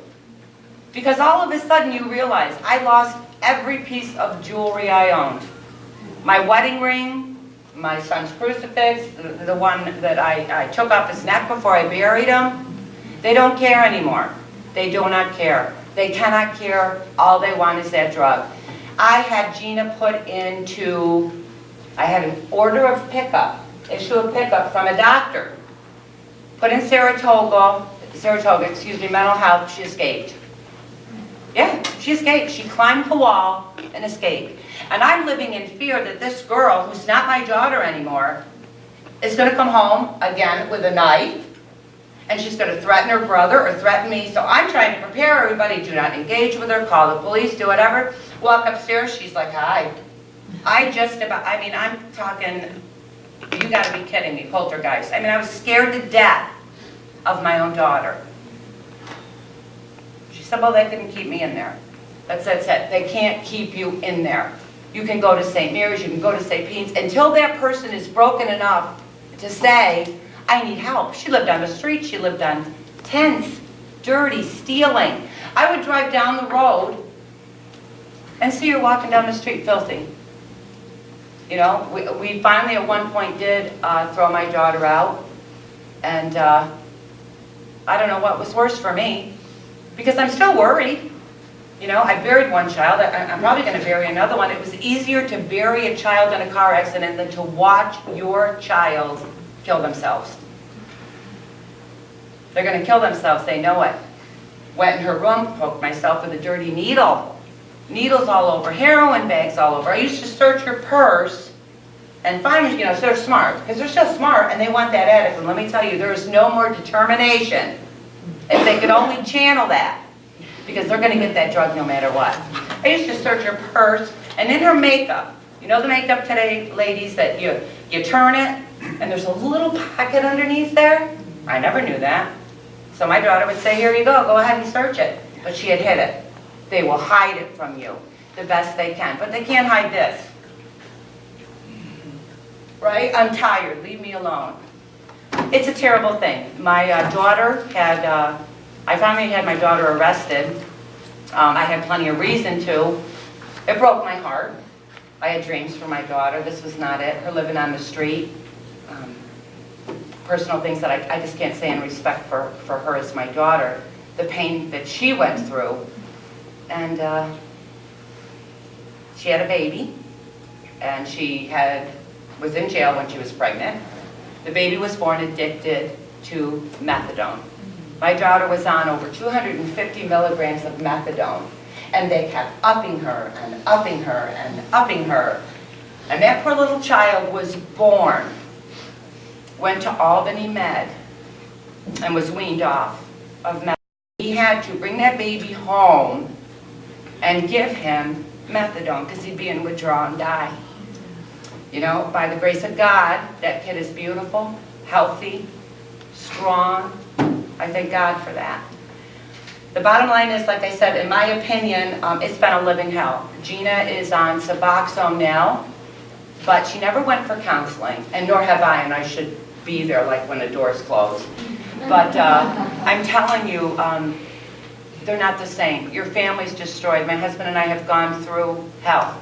Because all of a sudden you realize, I lost every piece of jewelry I owned. My wedding ring, my son's crucifix, the one that I took off his neck before I buried him. They don't care anymore. They do not care. They cannot care. All they want is that drug. I had Gina put into, I had an order of pickup, issue of pickup from a doctor. Put in Saratoga, mental health, she escaped. Yeah, she escaped. She climbed the wall and escaped. And I'm living in fear that this girl, who's not my daughter anymore, is going to come home again with a knife, and she's going to threaten her brother or threaten me. So I'm trying to prepare everybody, do not engage with her, call the police, do whatever. Walk upstairs, she's like, hi. I'm talking, you got to be kidding me, poltergeist. I was scared to death of my own daughter. She said, well, they couldn't keep me in there. That's it. They can't keep you in there. You can go to St. Mary's, you can go to St. Pete's, until that person is broken enough to say, I need help. She lived on the street, she lived on tents, dirty, stealing. I would drive down the road and see her walking down the street filthy. You know, we finally at one point did throw my daughter out, and I don't know what was worse for me, because I'm still worried. You know, I buried one child, I'm probably going to bury another one. It was easier to bury a child in a car accident than to watch your child kill themselves. They're going to kill themselves, they know it. Went in her room, poked myself with a dirty needle. Needles all over, heroin bags all over. I used to search her purse and find, you know, so they're smart, because they're so smart and they want that addict. And let me tell you, there is no more determination if they could only channel that, because they're going to get that drug no matter what. I used to search her purse, and in her makeup, you know the makeup today, ladies, that you turn it, and there's a little pocket underneath there? I never knew that. So my daughter would say, here you go ahead and search it. But she had hid it. They will hide it from you the best they can, but they can't hide this. Right? I'm tired, leave me alone. It's a terrible thing. My daughter had, I finally had my daughter arrested. I had plenty of reason to. It broke my heart. I had dreams for my daughter. This was not it. Her living on the street. Personal things that I just can't say in respect for her as my daughter. The pain that she went through. And she had a baby. And she was in jail when she was pregnant. The baby was born addicted to methadone. My daughter was on over 250 milligrams of methadone, and they kept upping her and upping her and upping her. And that poor little child was born, went to Albany Med, and was weaned off of methadone. He had to bring that baby home and give him methadone because he'd be in withdrawal and die. You know, by the grace of God, that kid is beautiful, healthy, strong. I thank God for that. The bottom line is, like I said, in my opinion, it's been a living hell. Gina is on Suboxone now, but she never went for counseling, and nor have I, and I should be there like when the doors close. But I'm telling you, they're not the same. Your family's destroyed. My husband and I have gone through hell.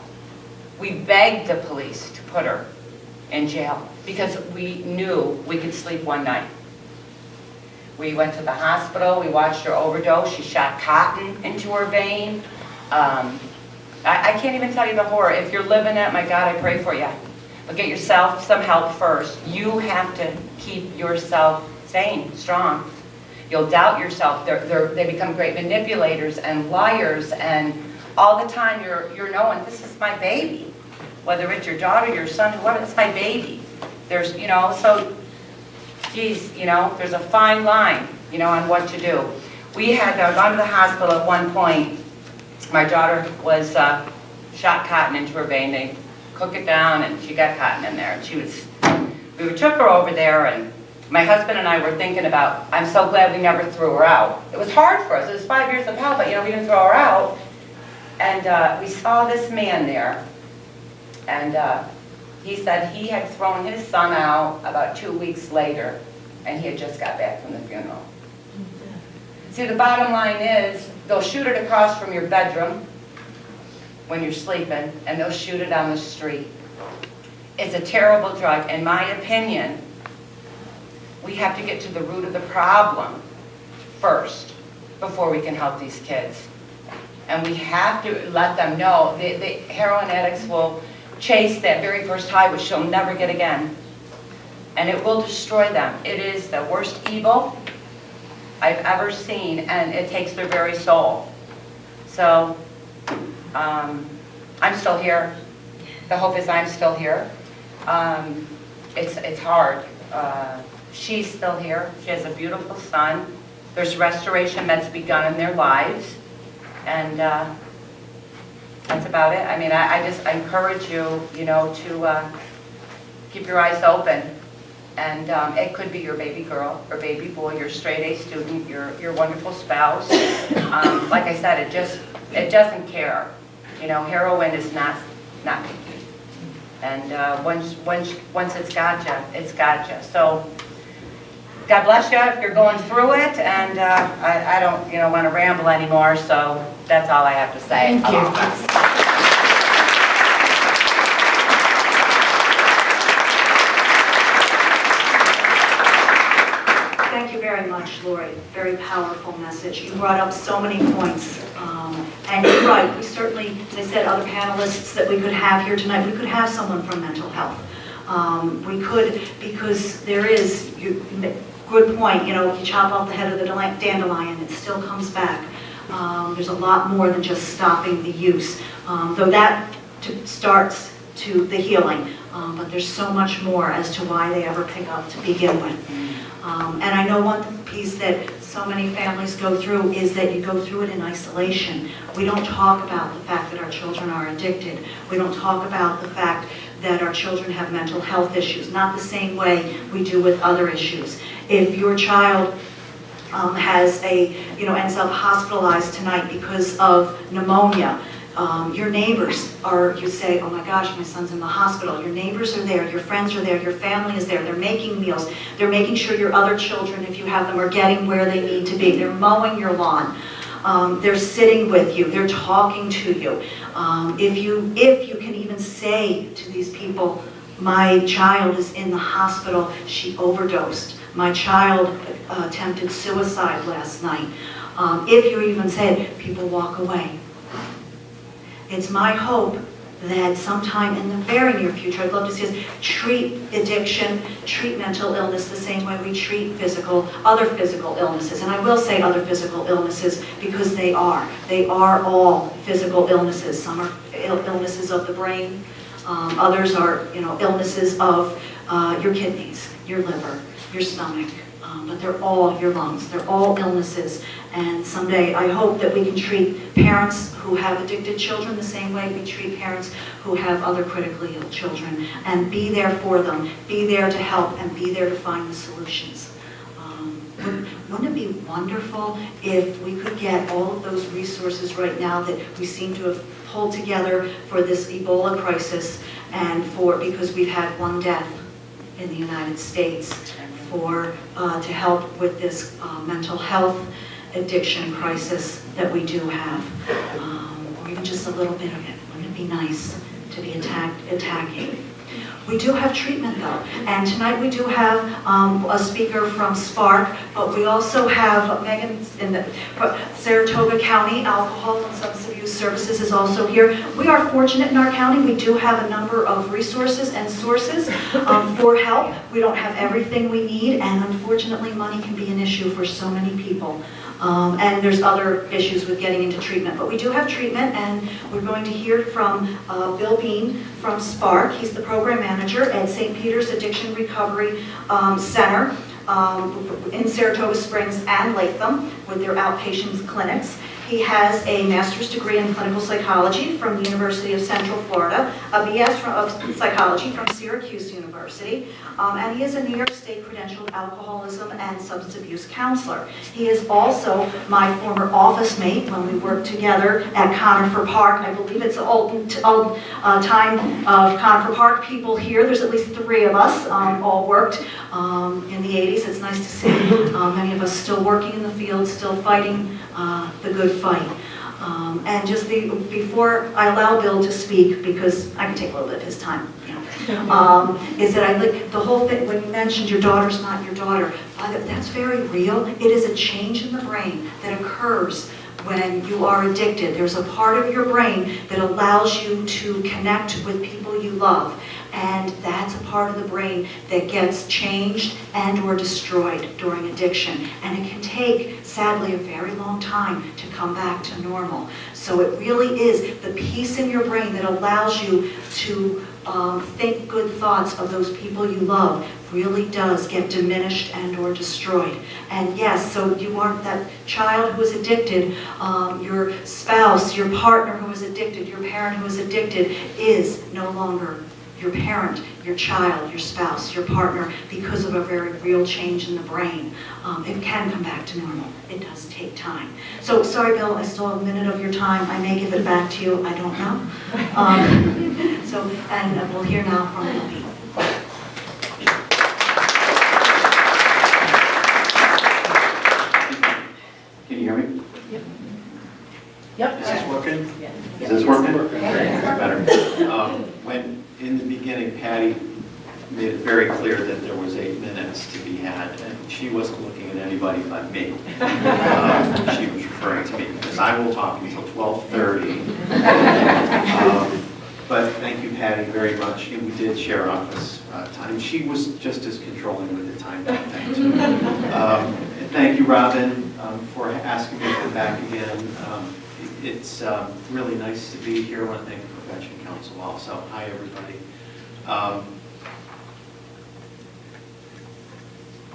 We begged the police to put her in jail because we knew we could sleep one night. We went to the hospital, we watched her overdose, she shot cotton into her vein. I can't even tell you the horror. If you're living it, my God, I pray for you. but get yourself some help first. You have to keep yourself sane, strong. You'll doubt yourself. They become great manipulators and liars, and all the time you're knowing, this is my baby. Whether it's your daughter, your son, whoever, it's my baby. There's, so, geez, there's a fine line, on what to do. We had gone to the hospital at one point. My daughter was shot cotton into her vein. They cooked it down, and she got cotton in there. And we took her over there, and my husband and I were thinking about, I'm so glad we never threw her out. It was hard for us. It was 5 years of hell, but, we didn't throw her out. And we saw this man there, and he said he had thrown his son out about 2 weeks later, and he had just got back from the funeral. See, the bottom line is, they'll shoot it across from your bedroom when you're sleeping, and they'll shoot it on the street. It's a terrible drug. In my opinion, we have to get to the root of the problem first before we can help these kids. And we have to let them know the heroin addicts will chase that very first high, which they'll never get again. And it will destroy them. It is the worst evil I've ever seen, and it takes their very soul. So, I'm still here. The hope is I'm still here. It's hard. She's still here. She has a beautiful son. There's restoration that's begun in their lives. And that's about it. I mean, I encourage you, to keep your eyes open. And it could be your baby girl or baby boy, your straight A student, your wonderful spouse. Like I said, it doesn't care. Heroin is not good. And once it's gotcha, it's gotcha. So God bless you if you're going through it. And I don't, want to ramble anymore. So that's all I have to say. Thank you. Thank you very much, Lori. Very powerful message. You brought up so many points. And you're right, we certainly, as I said, other panelists that we could have here tonight, we could have someone from mental health. We could, because there is, good point, if you chop off the head of the dandelion, it still comes back. There's a lot more than just stopping the use, though that starts to the healing. But there's so much more as to why they ever pick up to begin with. And I know one piece that so many families go through is that you go through it in isolation. We don't talk about the fact that our children are addicted. We don't talk about the fact that our children have mental health issues, not the same way we do with other issues. If your child has ends up hospitalized tonight because of pneumonia, your neighbors you say, oh my gosh, my son's in the hospital. Your neighbors are there, your friends are there, your family is there. They're making meals. They're making sure your other children, if you have them, are getting where they need to be. They're mowing your lawn. They're sitting with you. They're talking to you. If you can even say to these people, my child is in the hospital, she overdosed. My child attempted suicide last night. If you even say it, people walk away. It's my hope that sometime in the very near future, I'd love to see us treat addiction, treat mental illness the same way we treat other physical illnesses. And I will say other physical illnesses because they are. They are all physical illnesses. Some are illnesses of the brain. Others are, illnesses of your kidneys, your liver, your stomach. But they're all your lungs. They're all illnesses. And someday I hope that we can treat parents who have addicted children the same way we treat parents who have other critically ill children, and be there for them, be there to help, and be there to find the solutions. Wouldn't it be wonderful if we could get all of those resources right now that we seem to have pulled together for this Ebola crisis, and because we've had one death in the United States, to help with this mental health addiction crisis that we do have, or even just a little bit of it. Wouldn't it be nice to be attacking We do have treatment though, and tonight we do have a speaker from Spark, but we also have Megan in the Saratoga County Alcohol and Substance Abuse Services is also here. We are fortunate in our county. We do have a number of resources and sources for help. We don't have everything we need, and unfortunately money can be an issue for so many people. And there's other issues with getting into treatment. But we do have treatment, and we're going to hear from Bill Bean from Spark. He's the program manager at St. Peter's Addiction Recovery Center in Saratoga Springs and Latham with their outpatient clinics. He has a master's degree in clinical psychology from the University of Central Florida, a BS of psychology from Syracuse University, and he is a New York State credentialed alcoholism and substance abuse counselor. He is also my former office mate when we worked together at Conifer Park. I believe it's old time of Conifer Park people here. There's at least 3 of us all worked in the 80s. It's nice to see many of us still working in the field, still fighting the good fight. And just before I allow Bill to speak, because I can take a little bit of his time, is that I like the whole thing, when you mentioned your daughter's not your daughter, that's very real. It is a change in the brain that occurs when you are addicted. There's a part of your brain that allows you to connect with people you love. And that's a part of the brain that gets changed and or destroyed during addiction. And it can take, sadly, a very long time to come back to normal. So it really is the piece in your brain that allows you to think good thoughts of those people you love really does get diminished and or destroyed. And yes, so you aren't that child who is addicted, your spouse, your partner who is addicted, your parent who is addicted is no longer your parent, your child, your spouse, your partner, because of a very real change in the brain. It can come back to normal. It does take time. So, sorry, Bill, I still have a minute of your time. I may give it back to you. I don't know. And we'll hear now from Bill Bean. Can you hear me? Yep. Is this working? Yeah. Is this working? Better. When, in the beginning, Patty made it very clear that there was 8 minutes to be had, and she wasn't looking at anybody but me. She was referring to me, because I will talk until 12:30. But thank you, Patty, very much. We did share office time. She was just as controlling with the time. Thank you, Robin, for asking me to come back again. It's really nice to be here. I want to thank the Prevention Council also. Hi, everybody.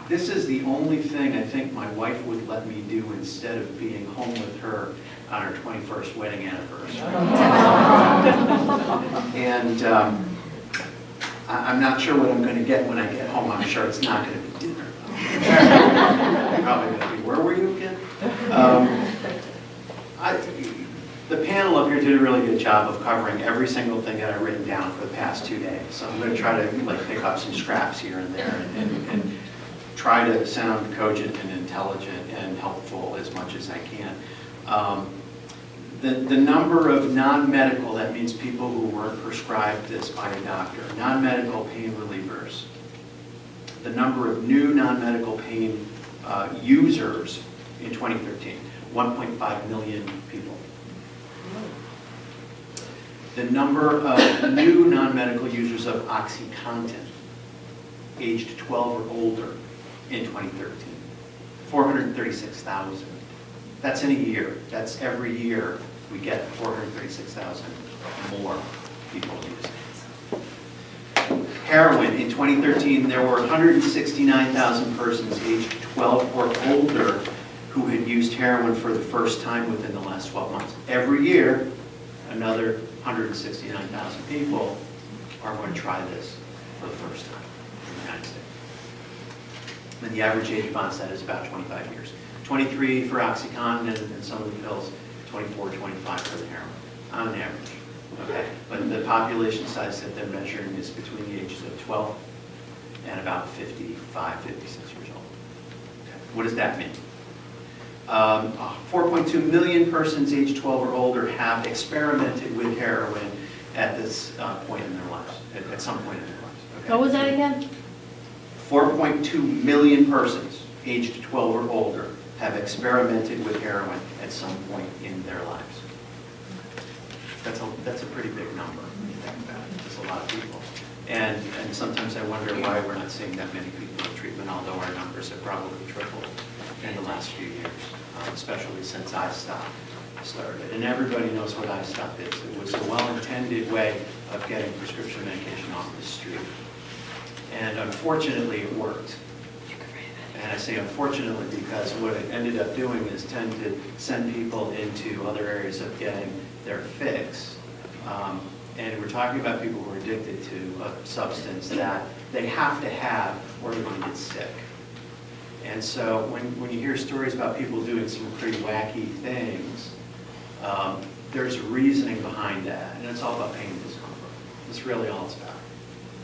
This is the only thing I think my wife would let me do instead of being home with her on her 21st wedding anniversary. And I'm not sure what I'm going to get when I get home. I'm sure it's not going to be dinner. Probably going to be, where were you again? The panel up here did a really good job of covering every single thing that I've written down for the past 2 days. So I'm going to try to pick up some scraps here and there and try to sound cogent and intelligent and helpful as much as I can. The number of non-medical, that means people who weren't prescribed this by a doctor, non-medical pain relievers, the number of new non-medical pain users in 2013, 1.5 million people. The number of new non-medical users of OxyContin, aged 12 or older, in 2013, 436,000. That's in a year. That's every year we get 436,000 more people using it. Heroin, in 2013, there were 169,000 persons aged 12 or older who had used heroin for the first time within the last 12 months. Every year, another 169,000 people are going to try this for the first time in the United States. And the average age of onset is about 25 years. 23 for OxyContin and some of the pills, 24, 25 for the heroin, on average. Okay, but the population size that they're measuring is between the ages of 12 and about 55, 56 years old. Okay. What does that mean? 4.2 million persons aged 12 or older have experimented with heroin at this point in their lives, at some point in their lives. Okay? What was that again? 4.2 million persons aged 12 or older have experimented with heroin at some point in their lives. That's a pretty big number when you think about it. It's a lot of people. And sometimes I wonder why we're not seeing that many people in treatment, although our numbers have probably tripled in the last few years, especially since I-Stop started. And everybody knows what I-Stop is. It was a well-intended way of getting prescription medication off the street. And unfortunately, it worked. And I say unfortunately because what it ended up doing is tend to send people into other areas of getting their fix. And we're talking about people who are addicted to a substance that they have to have or they're going to get sick. And so when you hear stories about people doing some pretty wacky things, there's reasoning behind that. And it's all about pain and discomfort. That's really all it's about.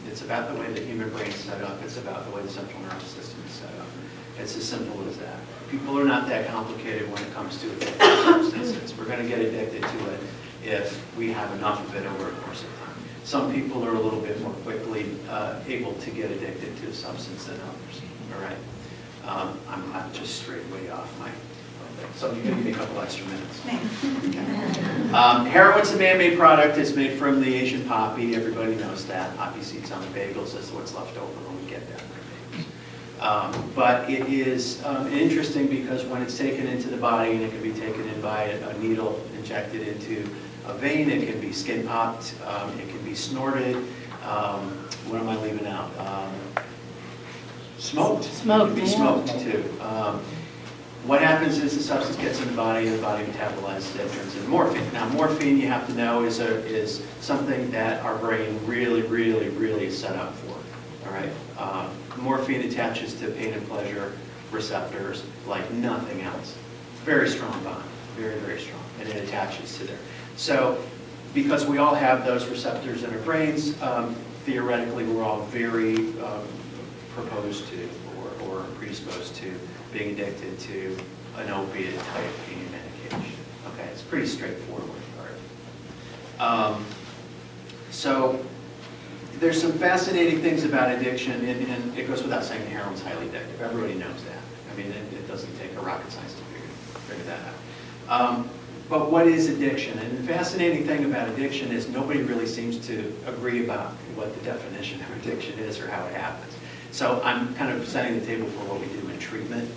It's about the way the human brain is set up. It's about the way the central nervous system is set up. It's as simple as that. People are not that complicated when it comes to addictive substances. We're going to get addicted to it if we have enough of it over a course of time. Some people are a little bit more quickly able to get addicted to a substance than others. All right. I'm just straight way off my thing. So you can give me a couple extra minutes. Okay. Heroin's a man-made product. It's made from the Asian poppy. Everybody knows that. Poppy seeds on the bagels is what's left over when we get that. But it is interesting because when it's taken into the body, and it can be taken in by a needle injected into a vein, it can be skin popped, it can be snorted. What am I leaving out? Smoked. Smoked, It can be yeah. smoked too. What happens is the substance gets in the body metabolizes it, turns into morphine. Now morphine, you have to know, is something that our brain really, really, really is set up for. All right. Morphine attaches to pain and pleasure receptors like nothing else. Very strong bond, very, very strong, and it attaches to there. So because we all have those receptors in our brains, theoretically we're all very proposed to or predisposed to being addicted to an opiate type pain medication. Okay, it's pretty straightforward. All right. So there's some fascinating things about addiction, and it goes without saying heroin's highly addictive. Everybody knows that. I mean, it doesn't take a rocket science to figure that out. But what is addiction? And the fascinating thing about addiction is nobody really seems to agree about what the definition of addiction is or how it happens. So I'm kind of setting the table for what we do in treatment,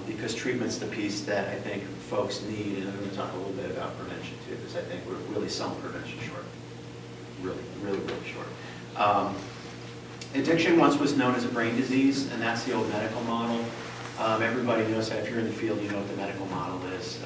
because treatment's the piece that I think folks need, and I'm going to talk a little bit about prevention too, because I think we're really selling prevention short. Really, really, really short. Addiction once was known as a brain disease, and that's the old medical model. Everybody knows that. If you're in the field, you know what the medical model is.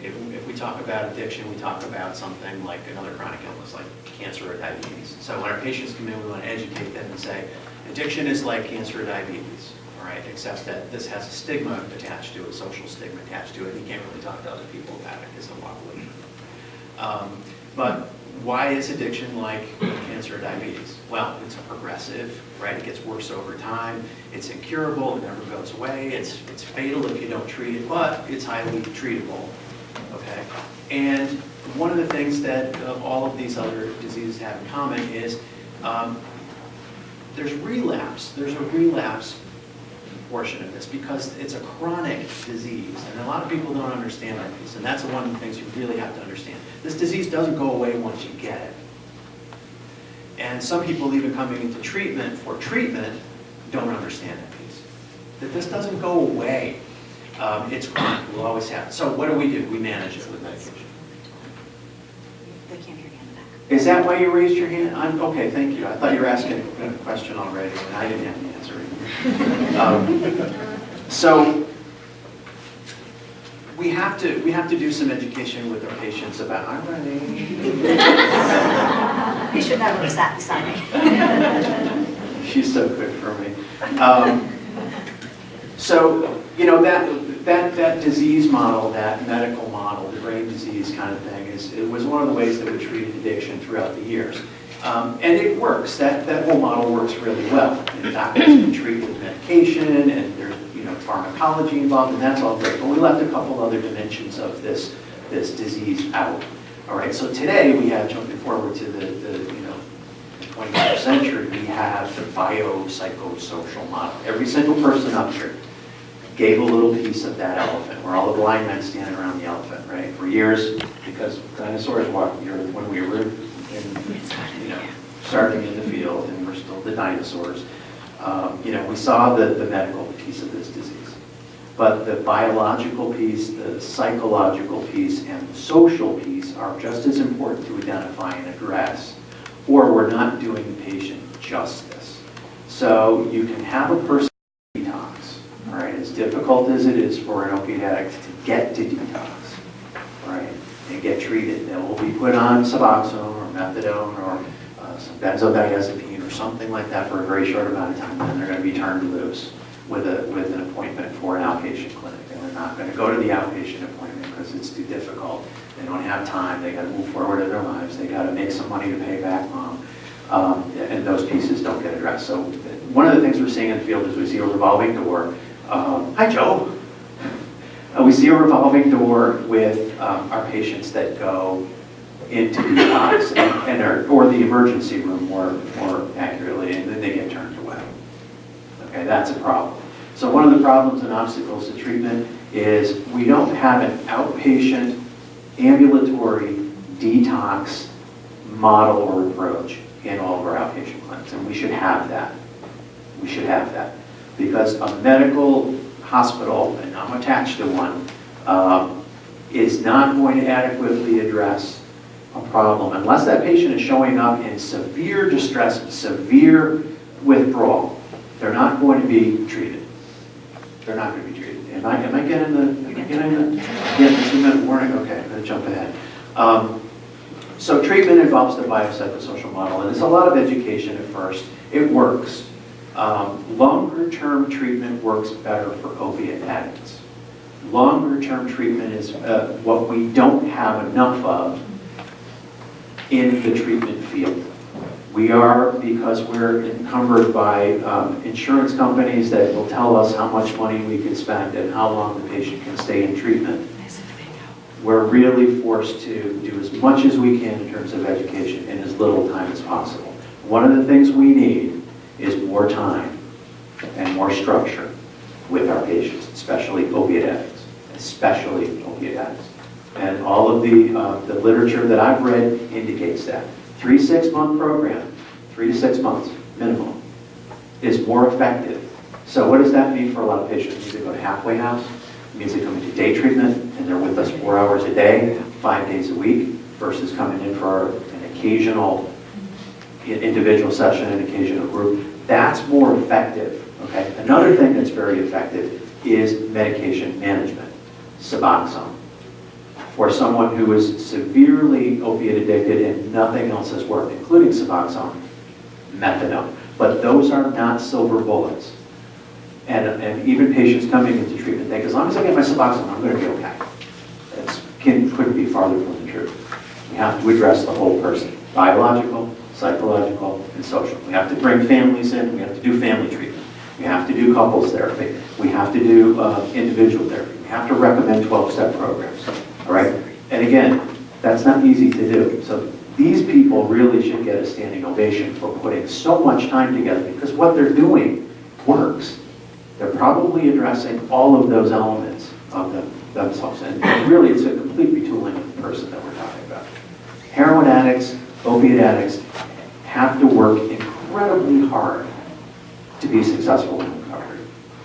If we talk about addiction, we talk about something like another chronic illness, like cancer or diabetes. So when our patients come in, we want to educate them and say, addiction is like cancer or diabetes, all right, except that this has a stigma attached to it, social stigma attached to it, and you can't really talk to other people about it because they'll walk away from it. But why is addiction like cancer or diabetes? Well, it's progressive, right? It gets worse over time. It's incurable. It never goes away. It's fatal if you don't treat it, but it's highly treatable, okay? And one of the things that all of these other diseases have in common is there's relapse. There's a relapse portion of this because it's a chronic disease, and a lot of people don't understand that piece, and that's one of the things you really have to understand. This disease doesn't go away once you get it. And some people even coming into treatment for treatment don't understand that piece. That this doesn't go away. It's chronic, we'll always have it. So what do? We manage it with medication. They can't hear you in the back. Is that why you raised your hand? Okay, thank you. I thought you were asking a question already, and I didn't have the answer. So we have to do some education with our patients about. I'm ready. You should never have sat beside me. She's so good for me. So you know that disease model, that medical model, the brain disease kind of thing, it was one of the ways that we treated addiction throughout the years. And it works. That whole model works really well. And doctors can treat with medication, and there's pharmacology involved, and that's all great. But we left a couple other dimensions of this disease out. All right, so today we have, jumping forward to the 21st century, we have the biopsychosocial model. Every single person up here gave a little piece of that elephant. We're all the blind men standing around the elephant, right? For years, because dinosaurs walked the earth when we were starting in the field, and we're still the dinosaurs. We saw the medical piece of this disease. But the biological piece, the psychological piece, and the social piece are just as important to identify and address, or we're not doing the patient justice. So you can have a person detox, all right? As difficult as it is for an opiate addict to get to detox, right, and get treated, they will be put on Suboxone or methadone or some benzodiazepine or something like that for a very short amount of time, and then they're going to be turned loose with an appointment for an outpatient clinic. And they're not going to go to the outpatient appointment because it's too difficult. They don't have time. They got to move forward in their lives. They got to make some money to pay back mom. And those pieces don't get addressed. So one of the things we're seeing in the field is we see a revolving door. Hi, Joe. We see a revolving door with our patients that go into detox or the emergency room more accurately, and then they get turned away. Okay, that's a problem. So one of the problems and obstacles to treatment is we don't have an outpatient ambulatory detox model or approach in all of our outpatient clinics, and we should have that. We should have that. Because a medical hospital, and I'm attached to one, is not going to adequately address a problem unless that patient is showing up in severe distress, severe withdrawal. They're not going to be treated. They're not going to be treated. Am I getting the 2-minute warning? Okay, I'm going to jump ahead. So treatment involves the biopsychosocial model, and there's a lot of education at first. It works. Longer-term treatment works better for opiate addicts. Longer-term treatment is what we don't have enough of in the treatment field. We are, because we're encumbered by insurance companies that will tell us how much money we can spend and how long the patient can stay in treatment. We're really forced to do as much as we can in terms of education in as little time as possible. One of the things we need is more time and more structure with our patients, especially opiate addicts, And all of the literature that I've read indicates that. 3 6-month program, 3 to 6 months minimum, is more effective. So what does that mean for a lot of patients? It means they go to halfway house. It means they come into day treatment and they're with us 4 hours a day, 5 days a week, versus coming in for an occasional individual session, an occasional group. That's more effective. Okay. Another thing that's very effective is medication management, Suboxone. For someone who is severely opiate addicted and nothing else has worked, including Suboxone, methadone. But those are not silver bullets. And even patients coming into treatment think, as long as I get my Suboxone, I'm going to be okay. Couldn't be farther from the truth. We have to address the whole person, biological, psychological, and social. We have to bring families in. We have to do family treatment. We have to do couples therapy. We have to do individual therapy. We have to recommend 12-step programs. All right? And again, that's not easy to do. So these people really should get a standing ovation for putting so much time together, because what they're doing works. They're probably addressing all of those elements of themselves. And really, it's a complete retooling of the person that we're talking about. Heroin addicts, opiate addicts have to work incredibly hard to be successful in recovery.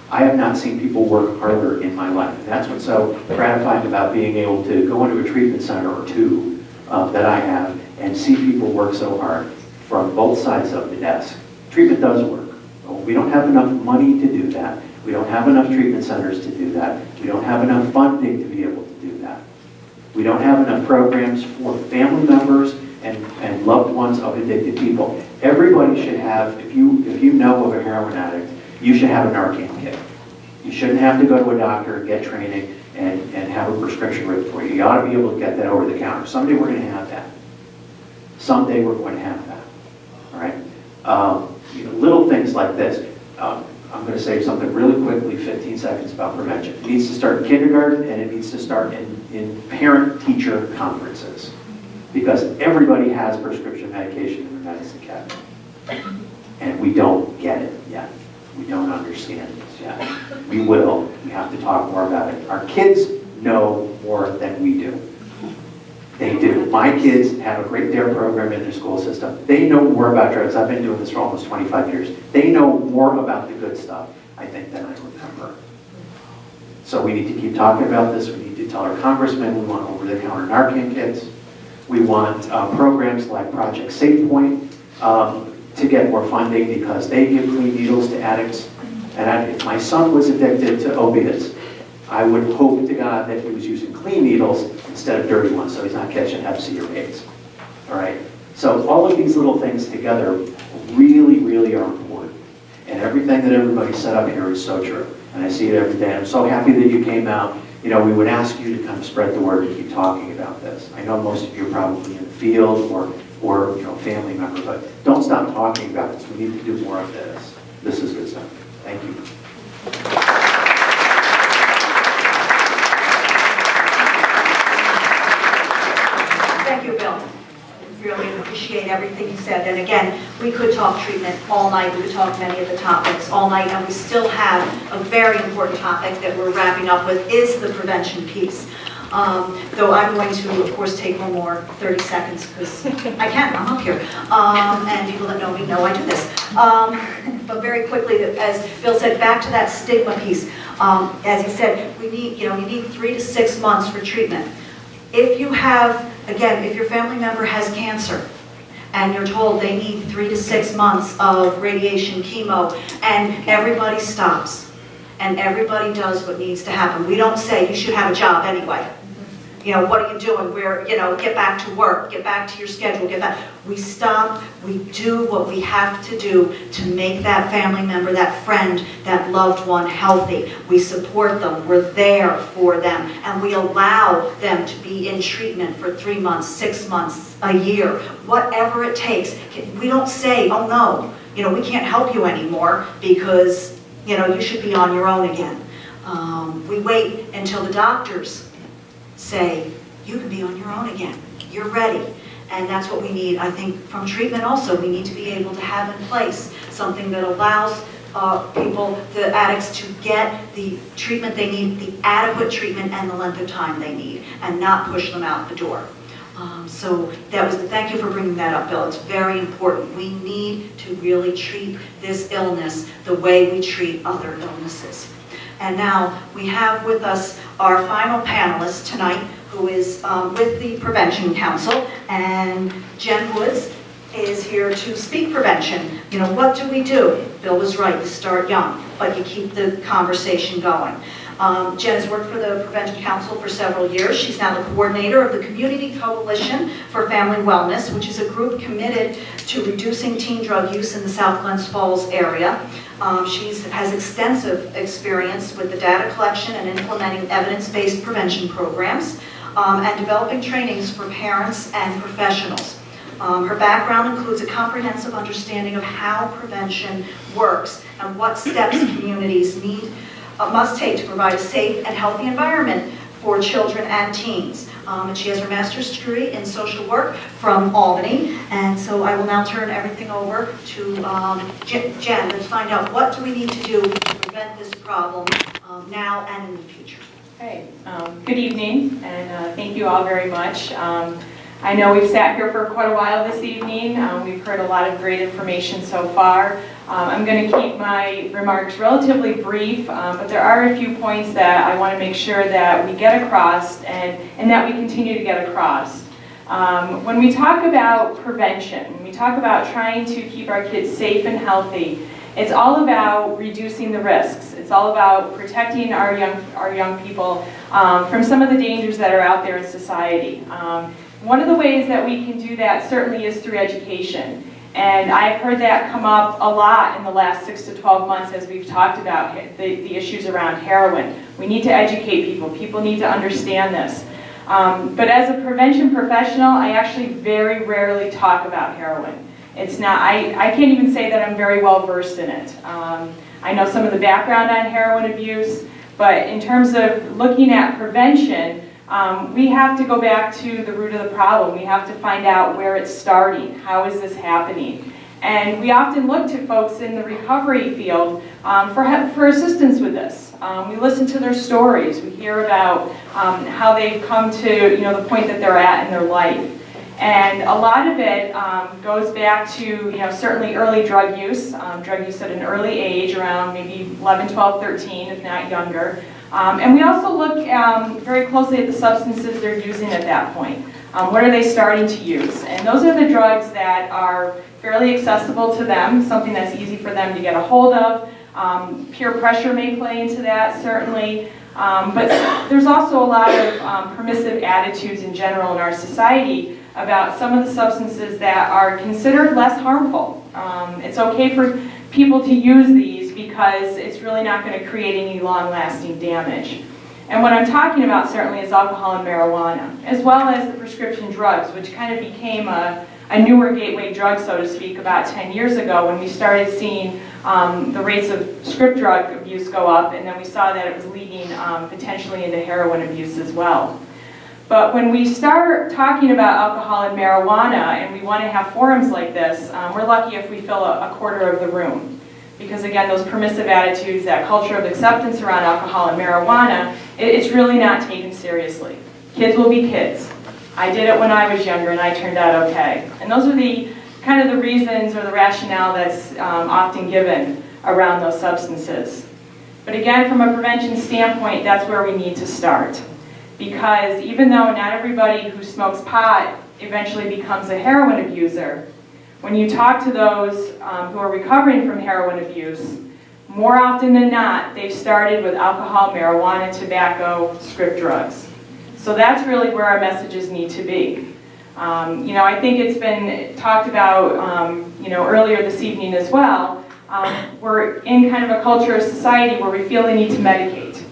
I have not seen people work harder in my life. And that's what's so gratifying about being able to go into a treatment center or two that I have and see people work so hard from both sides of the desk. Treatment does work. We don't have enough money to do that. We don't have enough treatment centers to do that. We don't have enough funding to be able to do that. We don't have enough programs for family members and loved ones of addicted people. Everybody should have, if you know of a heroin addict, you should have a Narcan kit. You shouldn't have to go to a doctor, get training, and have a prescription written for you. You ought to be able to get that over the counter. Someday we're going to have that. Someday we're going to have that. All right? Little things like this. I'm going to say something really quickly, 15 seconds, about prevention. It needs to start in kindergarten, and it needs to start in parent-teacher conferences. because everybody has prescription medication in their medicine cabinet. And we don't get it yet. We don't understand this yet. We will. We have to talk more about it. Our kids know more than we do. They do. My kids have a great DARE program in their school system. They know more about drugs. I've been doing this for almost 25 years. They know more about the good stuff, I think, than I remember. So we need to keep talking about this. We need to tell our congressmen we want over-the-counter Narcan kits. We want programs like Project SafePoint to get more funding because they give clean needles to addicts. And if my son was addicted to opiates, I would hope to God that he was using clean needles instead of dirty ones so he's not catching Hep C or AIDS. All right? So all of these little things together really, really are important. And everything that everybody said up here is so true. And I see it every day. I'm so happy that you came out. You know, we would ask you to kind of spread the word and keep talking about this. I know most of you are probably in the field or you know, family member, but don't stop talking about this. We need to do more of this. This is good stuff. Thank you. Thank you, Bill. Really appreciate everything you said. And again, we could talk treatment all night. We could talk many of the topics all night, and we still have a very important topic that we're wrapping up with is the prevention piece. Though I'm going to, of course, take one more 30 seconds because I can, I'm up here. And people that know me know I do this. But very quickly, as Bill said, back to that stigma piece. As he said, we need, you need 3 to 6 months for treatment. If you have, again, if your family member has cancer and you're told they need 3 to 6 months of radiation, chemo, and everybody stops and everybody does what needs to happen. We don't say you should have a job anyway. You know, what are you doing? Get back to work, get back to your schedule, get back. We stop, we do what we have to do to make that family member, that friend, that loved one healthy. We support them, we're there for them, and we allow them to be in treatment for 3 months, 6 months, a year, whatever it takes. We don't say, oh no, we can't help you anymore because, you should be on your own again. We wait until the doctors say, you can be on your own again. You're ready. And that's what we need, I think, from treatment also. We need to be able to have in place something that allows people, the addicts, to get the treatment they need, the adequate treatment and the length of time they need, and not push them out the door. So thank you for bringing that up, Bill. It's very important. We need to really treat this illness the way we treat other illnesses. And now we have with us our final panelist tonight, who is with the Prevention Council, and Jen Woods is here to speak prevention. What do we do? Bill was right, you start young, but you keep the conversation going. Jen has worked for the Prevention Council for several years. She's now the coordinator of the Community Coalition for Family Wellness, which is a group committed to reducing teen drug use in the South Glens Falls area. She has extensive experience with the data collection and implementing evidence-based prevention programs and developing trainings for parents and professionals. Her background includes a comprehensive understanding of how prevention works and what steps communities must take to provide a safe and healthy environment for children and teens. And she has her master's degree in social work from Albany. And so I will now turn everything over to Jen. Let's find out, what do we need to do to prevent this problem now and in the future. Hey, good evening, and thank you all very much. I know we've sat here for quite a while this evening. We've heard a lot of great information so far. I'm going to keep my remarks relatively brief, but there are a few points that I want to make sure that we get across and that we continue to get across. When we talk about prevention, when we talk about trying to keep our kids safe and healthy, it's all about reducing the risks. It's all about protecting our young people from some of the dangers that are out there in society. One of the ways that we can do that certainly is through education. And I've heard that come up a lot in the last 6 to 12 months as we've talked about the issues around heroin. We need to educate people. People need to understand this. But as a prevention professional, I actually very rarely talk about heroin. It's not, I can't even say that I'm very well versed in it. I know some of the background on heroin abuse, but in terms of looking at prevention, we have to go back to the root of the problem. We have to find out where it's starting. How is this happening? And we often look to folks in the recovery field for assistance with this. We listen to their stories. We hear about how they've come to the point that they're at in their life. And a lot of it goes back to certainly early drug use at an early age, around maybe 11, 12, 13, if not younger. And we also look very closely at the substances they're using at that point. What are they starting to use? And those are the drugs that are fairly accessible to them, something that's easy for them to get a hold of. Peer pressure may play into that, certainly. But there's also a lot of permissive attitudes in general in our society about some of the substances that are considered less harmful. It's okay for people to use these because it's really not going to create any long-lasting damage. And what I'm talking about certainly is alcohol and marijuana, as well as the prescription drugs, which kind of became a newer gateway drug, so to speak, about 10 years ago when we started seeing the rates of script drug abuse go up, and then we saw that it was leading potentially into heroin abuse as well. But when we start talking about alcohol and marijuana, and we want to have forums like this, we're lucky if we fill a quarter of the room. Because again, those permissive attitudes, that culture of acceptance around alcohol and marijuana, it's really not taken seriously. Kids will be kids. I did it when I was younger and I turned out okay. And those are the kind of the reasons or the rationale that's often given around those substances. But again, from a prevention standpoint, that's where we need to start. Because even though not everybody who smokes pot eventually becomes a heroin abuser, when you talk to those who are recovering from heroin abuse, more often than not, they've started with alcohol, marijuana, tobacco, script drugs. So that's really where our messages need to be. I think it's been talked about earlier this evening as well. We're in kind of a culture of society where we feel the need to medicate.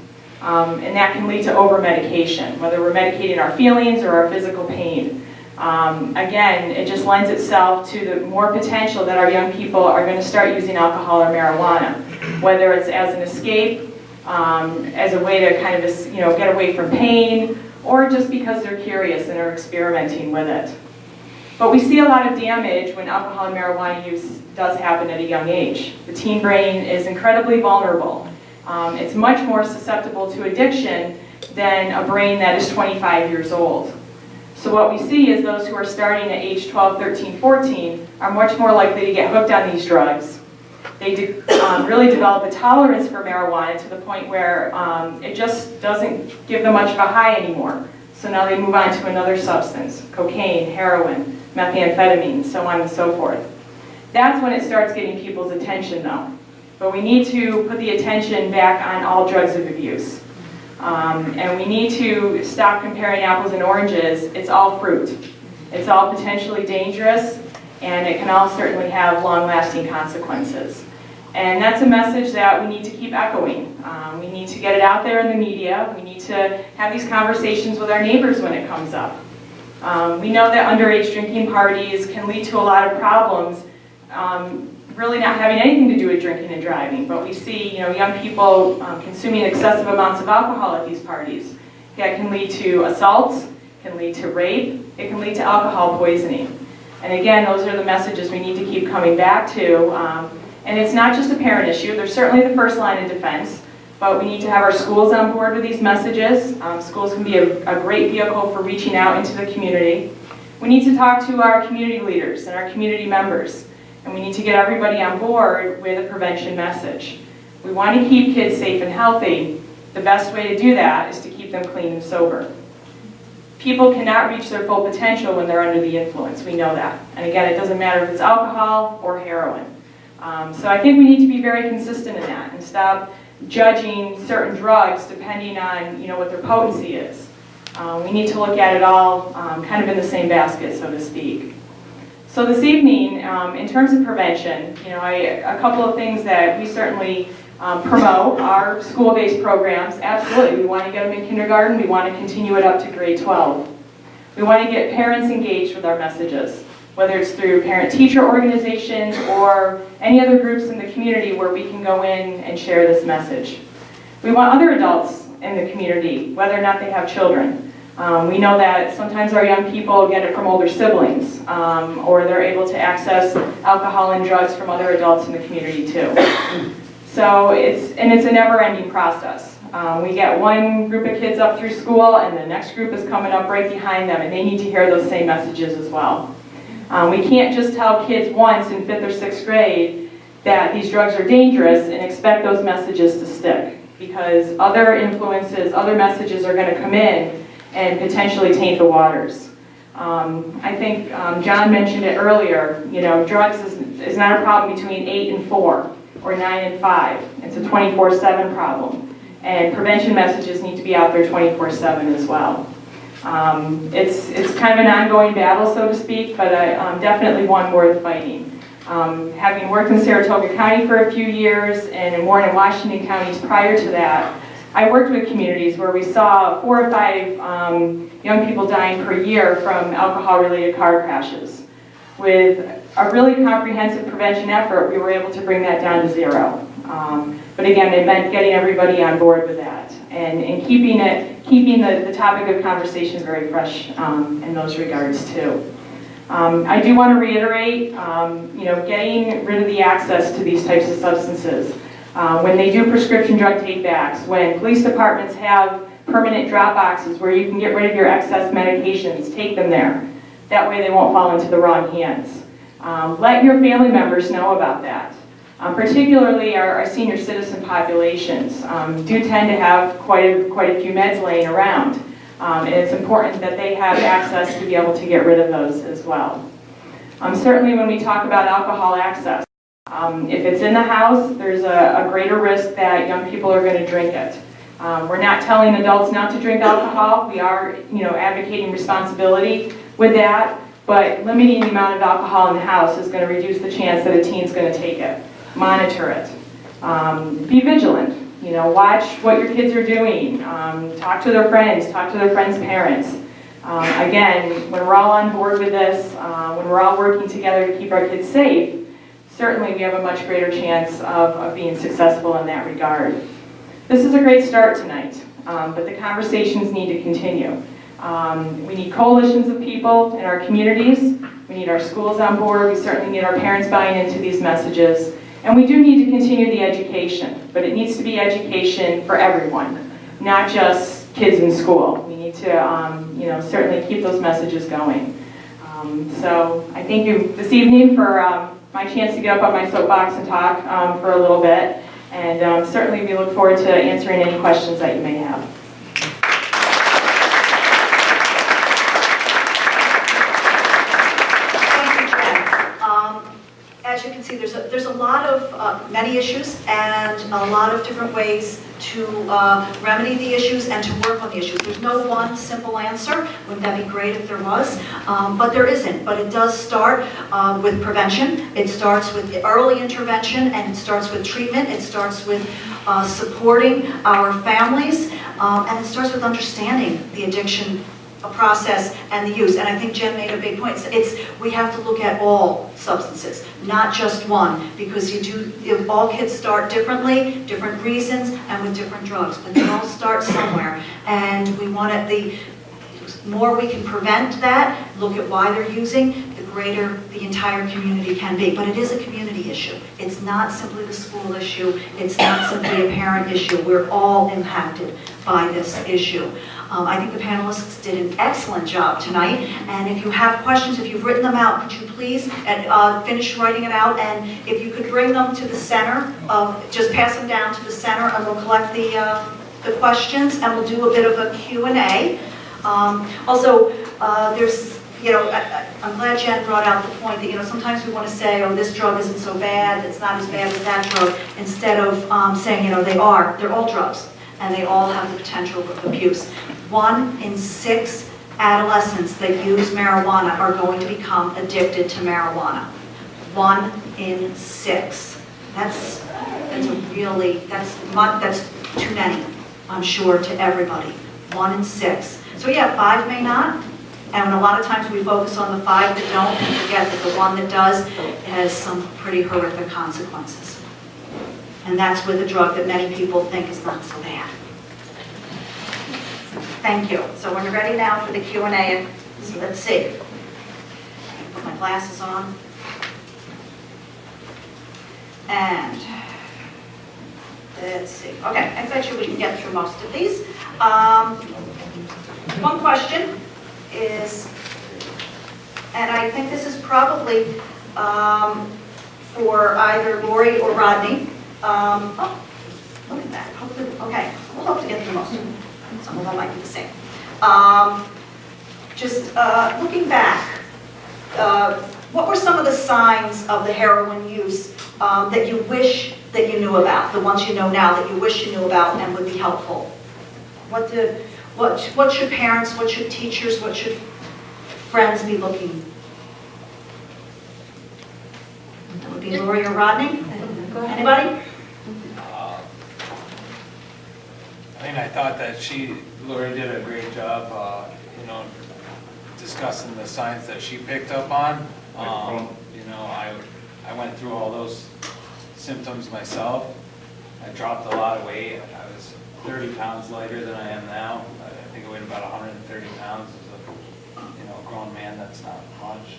And that can lead to over-medication, whether we're medicating our feelings or our physical pain. Again, it just lends itself to the more potential that our young people are going to start using alcohol or marijuana, whether it's as an escape, as a way to kind of get away from pain, or just because they're curious and are experimenting with it. But we see a lot of damage when alcohol and marijuana use does happen at a young age. The teen brain is incredibly vulnerable. It's much more susceptible to addiction than a brain that is 25 years old. So what we see is those who are starting at age 12, 13, 14 are much more likely to get hooked on these drugs. They really develop a tolerance for marijuana to the point where it just doesn't give them much of a high anymore. So now they move on to another substance, cocaine, heroin, methamphetamine, so on and so forth. That's when it starts getting people's attention though. But we need to put the attention back on all drugs of abuse. And we need to stop comparing apples and oranges. It's all fruit. It's all potentially dangerous, and it can all certainly have long-lasting consequences. And that's a message that we need to keep echoing. We need to get it out there in the media. We need to have these conversations with our neighbors when it comes up. We know that underage drinking parties can lead to a lot of problems, really not having anything to do with drinking and driving, but we see young people consuming excessive amounts of alcohol at these parties. That can lead to assaults, can lead to rape, it can lead to alcohol poisoning. And again, those are the messages we need to keep coming back to. And it's not just a parent issue, they're certainly the first line of defense, but we need to have our schools on board with these messages. Schools can be a great vehicle for reaching out into the community. We need to talk to our community leaders and our community members. And we need to get everybody on board with a prevention message. We want to keep kids safe and healthy. The best way to do that is to keep them clean and sober. People cannot reach their full potential when they're under the influence. We know that. And again, it doesn't matter if it's alcohol or heroin. So I think we need to be very consistent in that and stop judging certain drugs depending on what their potency is. We need to look at it all kind of in the same basket, so to speak. So this evening, in terms of prevention, a couple of things that we certainly promote are school-based programs. Absolutely, we want to get them in kindergarten. We want to continue it up to grade 12. We want to get parents engaged with our messages, whether it's through parent-teacher organizations or any other groups in the community where we can go in and share this message. We want other adults in the community, whether or not they have children, We know that sometimes our young people get it from older siblings, or they're able to access alcohol and drugs from other adults in the community too. So it's a never-ending process. We get one group of kids up through school, and the next group is coming up right behind them, and they need to hear those same messages as well. We can't just tell kids once in 5th or 6th grade that these drugs are dangerous and expect those messages to stick, because other influences, other messages are going to come in and potentially taint the waters. I think John mentioned it earlier, you know, drugs is not a problem between 8 and 4 or 9 and 5. It's a 24/7 problem. And prevention messages need to be out there 24/7 as well. It's kind of an ongoing battle, so to speak, but definitely one worth fighting. Having worked in Saratoga County for a few years and in Warren and Washington counties prior to that, I worked with communities where we saw 4 or 5 young people dying per year from alcohol-related car crashes. With a really comprehensive prevention effort, we were able to bring that down to 0. But again, it meant getting everybody on board with that and keeping the topic of conversation very fresh in those regards too. I do want to reiterate, you know, getting rid of the access to these types of substances. When they do prescription drug take-backs, when police departments have permanent drop boxes where you can get rid of your excess medications, take them there. That way they won't fall into the wrong hands. Let your family members know about that. Particularly our senior citizen populations do tend to have quite a few meds laying around. And it's important that they have access to be able to get rid of those as well. Certainly when we talk about alcohol access, if it's in the house, there's a greater risk that young people are going to drink it. We're not telling adults not to drink alcohol. We are, you know, advocating responsibility with that, but limiting the amount of alcohol in the house is going to reduce the chance that a teen's going to take it. Monitor it. Be vigilant. You know, watch what your kids are doing. Talk to their friends. Talk to their friends' parents. Again, when we're all on board with this, when we're all working together to keep our kids safe, certainly we have a much greater chance of being successful in that regard. This is a great start tonight, but the conversations need to continue. We need coalitions of people in our communities. We need our schools on board. We certainly need our parents buying into these messages. And we do need to continue the education, but it needs to be education for everyone, not just kids in school. We need to, you know, certainly keep those messages going. So I thank you this evening for my chance to get up on my soapbox and talk for a little bit. And certainly we look forward to answering any questions that you may have. As you can see, there's a lot of, many issues and a lot of different ways to remedy the issues and to work on the issues. There's no one simple answer. Wouldn't that be great if there was? But there isn't. But it does start with prevention. It starts with early intervention, and it starts with treatment. It starts with supporting our families, and it starts with understanding the addiction process and the use. And I think Jen made a big point. We have to look at all substances, not just one, because all kids start differently, different reasons, and with different drugs, but they all start somewhere. And we want the more we can prevent that, look at why they're using, the greater the entire community can be. But it is a community issue. It's not simply the school issue. It's not simply a parent issue. We're all impacted by this issue. I think the panelists did an excellent job tonight, and if you have questions, if you've written them out, could you please finish writing it out, and if you could bring them to the center, just pass them down to the center, and we'll collect the questions, and we'll do a bit of a Q&A. Also, there's, you know, I'm glad Jen brought out the point that, you know, sometimes we want to say, oh, this drug isn't so bad, it's not as bad as that drug, instead of saying, you know, they're all drugs, and they all have the potential of abuse. 1 in 6 adolescents that use marijuana are going to become addicted to marijuana. 1 in 6. That's too many, I'm sure, to everybody. 1 in 6. So yeah, 5 may not, and a lot of times we focus on the 5 that don't and forget that the 1 that does has some pretty horrific consequences. And that's with a drug that many people think is not so bad. Thank you. So we're ready now for the Q&A. So let's see. Put my glasses on. And let's see. Okay, I bet you we can get through most of these. One question is, and I think this is probably for either Lori or Rodney. Oh, look at that. Hopefully, okay, we'll hope to get through most of them. Some of them might be the same. Just looking back, what were some of the signs of the heroin use that you wish that you knew about, the ones you know now that you wish you knew about and would be helpful? What should parents, what should teachers, what should friends be looking? That would be Lori or Rodney? Anybody? I mean, I thought that Lori did a great job, discussing the signs that she picked up on. I went through all those symptoms myself. I dropped a lot of weight. I was 30 pounds lighter than I am now. I think I weighed about 130 pounds as a grown man. That's not much.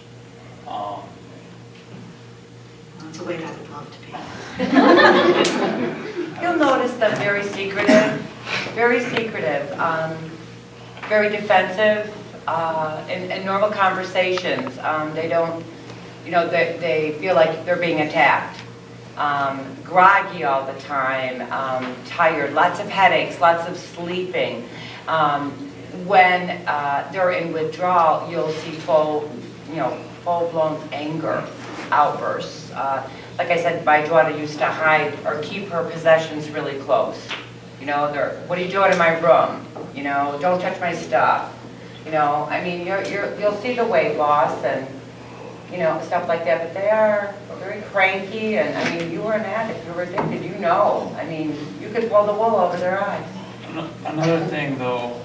That's a weight I would love to be. You'll notice them very secretive, very defensive. In normal conversations, they don't, they feel like they're being attacked. Groggy all the time, tired, lots of headaches, lots of sleeping. When they're in withdrawal, you'll see full-blown anger outbursts. Like I said, my daughter used to hide or keep her possessions really close. What are you doing in my room? Don't touch my stuff. You'll see the weight loss and, stuff like that, but they are very cranky, and, you were an addict, you were addicted, you could pull the wool over their eyes. Another thing, though,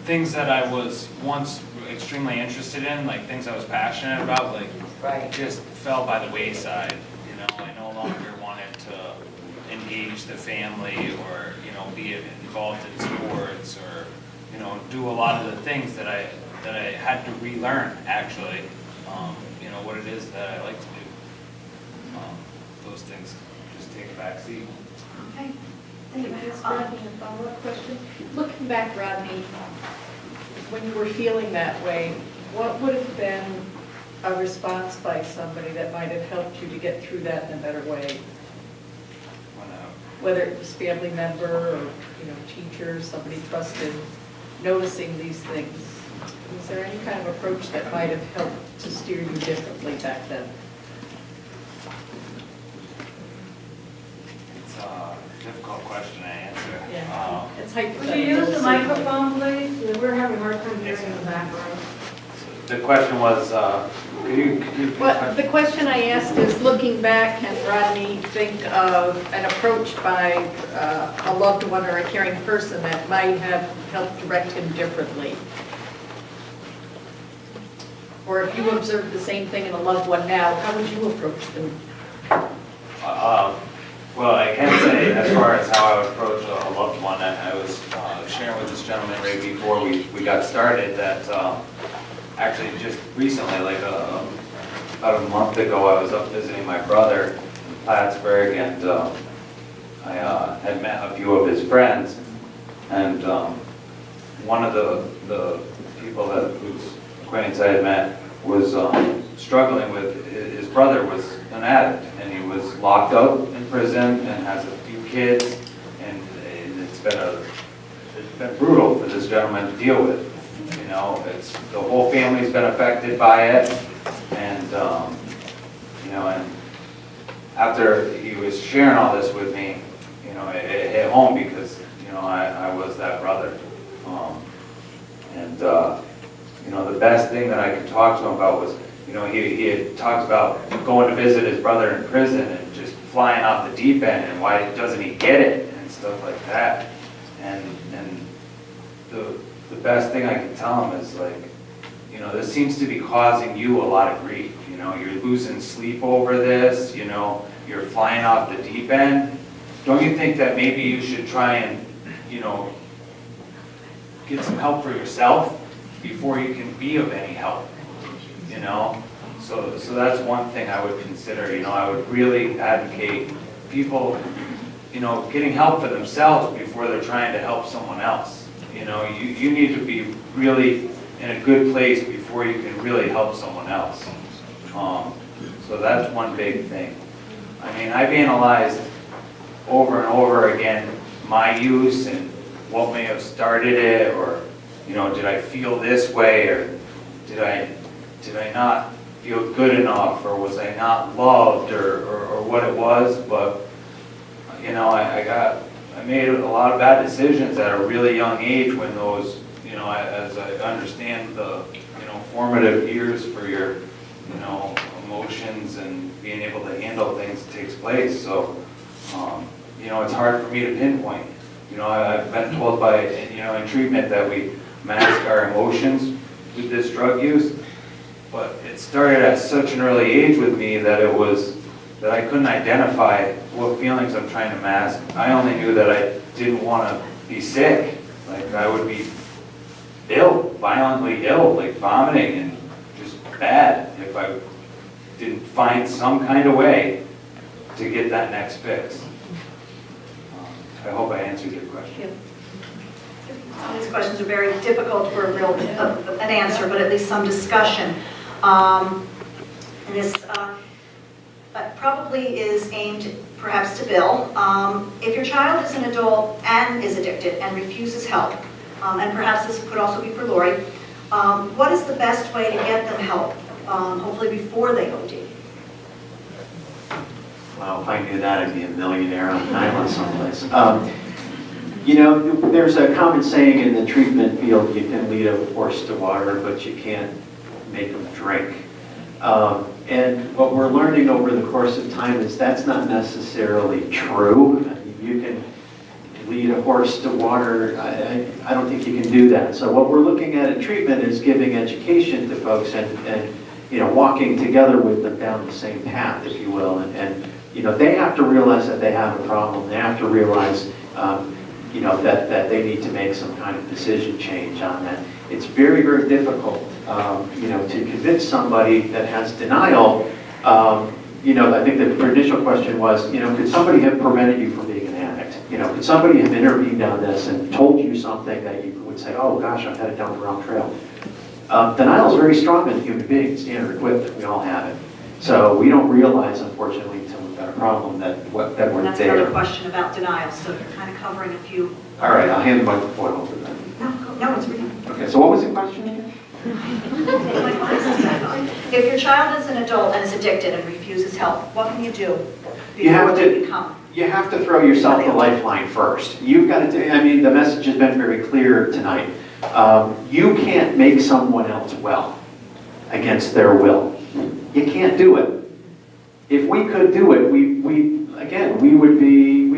things that I was once extremely interested in, like things I was passionate about, just fell by the wayside. I no longer wanted to engage the family or, be involved in sports or, do a lot of the things that I had to relearn, actually, what it is that I like to do. Those things just take a back seat. Okay. Can I ask Rodney a follow-up question? Looking back, Rodney, when you were feeling that way, what would have been a response by somebody that might have helped you to get through that in a better way? Whether it was family member or, teacher, somebody trusted, noticing these things. Was there any kind of approach that might have helped to steer you differently back then? It's a difficult question to answer. Yeah, it's hypothetical. Would you use the microphone, please? We're having a hard time hearing in the background. The question was, could you Well, the question I asked is, looking back, can Rodney think of an approach by a loved one or a caring person that might have helped direct him differently? Or if you observed the same thing in a loved one now, how would you approach them? Well, I can say, as far as how I would approach a loved one, I was sharing with this gentleman right before we got started that actually just recently, about a month ago, I was up visiting my brother in Plattsburgh, and I had met a few of his friends, and one of the people whose acquaintance I had met was struggling with, his brother was an addict, and he was locked up in prison and has a few kids, and it's been brutal for this gentleman to deal with. It's the whole family's been affected by it, and and after he was sharing all this with me, it hit home because I was that brother, and the best thing that I could talk to him about was he had talked about going to visit his brother in prison and just flying off the deep end and why doesn't he get it and stuff like that, and the best thing I can tell him is this seems to be causing you a lot of grief. You're losing sleep over this. You're flying off the deep end. Don't you think that maybe you should try and get some help for yourself before you can be of any help, you know? So that's one thing I would consider, you know, I would really advocate people, you know, getting help for themselves before they're trying to help someone else. You know, you need to be really in a good place before you can really help someone else. So that's one big thing. I mean, I've analyzed over and over again my use and what may have started it, or, you know, did I feel this way, or did I not feel good enough, or was I not loved, or what it was. But, you know, I made a lot of bad decisions at a really young age when those, you know, as I understand the, you know, formative years for your, you know, emotions and being able to handle things takes place. So, you know, it's hard for me to pinpoint. You know, I've been told by, you know, in treatment that we mask our emotions with this drug use, but it started at such an early age with me that I couldn't identify what feelings I'm trying to mask. I only knew that I didn't want to be sick. Like, I would be ill, violently ill, like vomiting and just bad if I didn't find some kind of way to get that next fix. I hope I answered your question. Some of these questions are very difficult for an answer, but at least some discussion. And this probably is aimed perhaps to Bill. If your child is an adult and is addicted and refuses help, and perhaps this could also be for Lori, what is the best way to get them help, hopefully before they OD? Well, if I knew that, I'd be a millionaire on an island someplace. You know, there's a common saying in the treatment field, you can lead a horse to water, but you can't make them drink. And what we're learning over the course of time is that's not necessarily true. I mean, you can lead a horse to water. I don't think you can do that. So what we're looking at in treatment is giving education to folks and you know, walking together with them down the same path, if you will. And you know, they have to realize that they have a problem. They have to realize, you know, that they need to make some kind of decision change on that. It's very, very difficult, you know, to convince somebody that has denial. You know, I think the initial question was, you know, could somebody have prevented you from being an addict? You know, could somebody have intervened on this and told you something that you would say, oh gosh, I'm headed down the wrong trail? Denial is very strong in human beings, standard equipped, we all have it. So we don't realize, unfortunately, until we've got a problem that we're there. That's another question about denial, so you're kind of covering a few. All right, I'll hand the microphone over then. No, it's really. Okay, so what was the question again? If your child is an adult and is addicted and refuses help, what can you do You have before they to- become? You have to throw yourself the lifeline first. You've got to, I mean, the message has been very clear tonight. You can't make someone else well against their will. You can't do it. If we could do it, we'd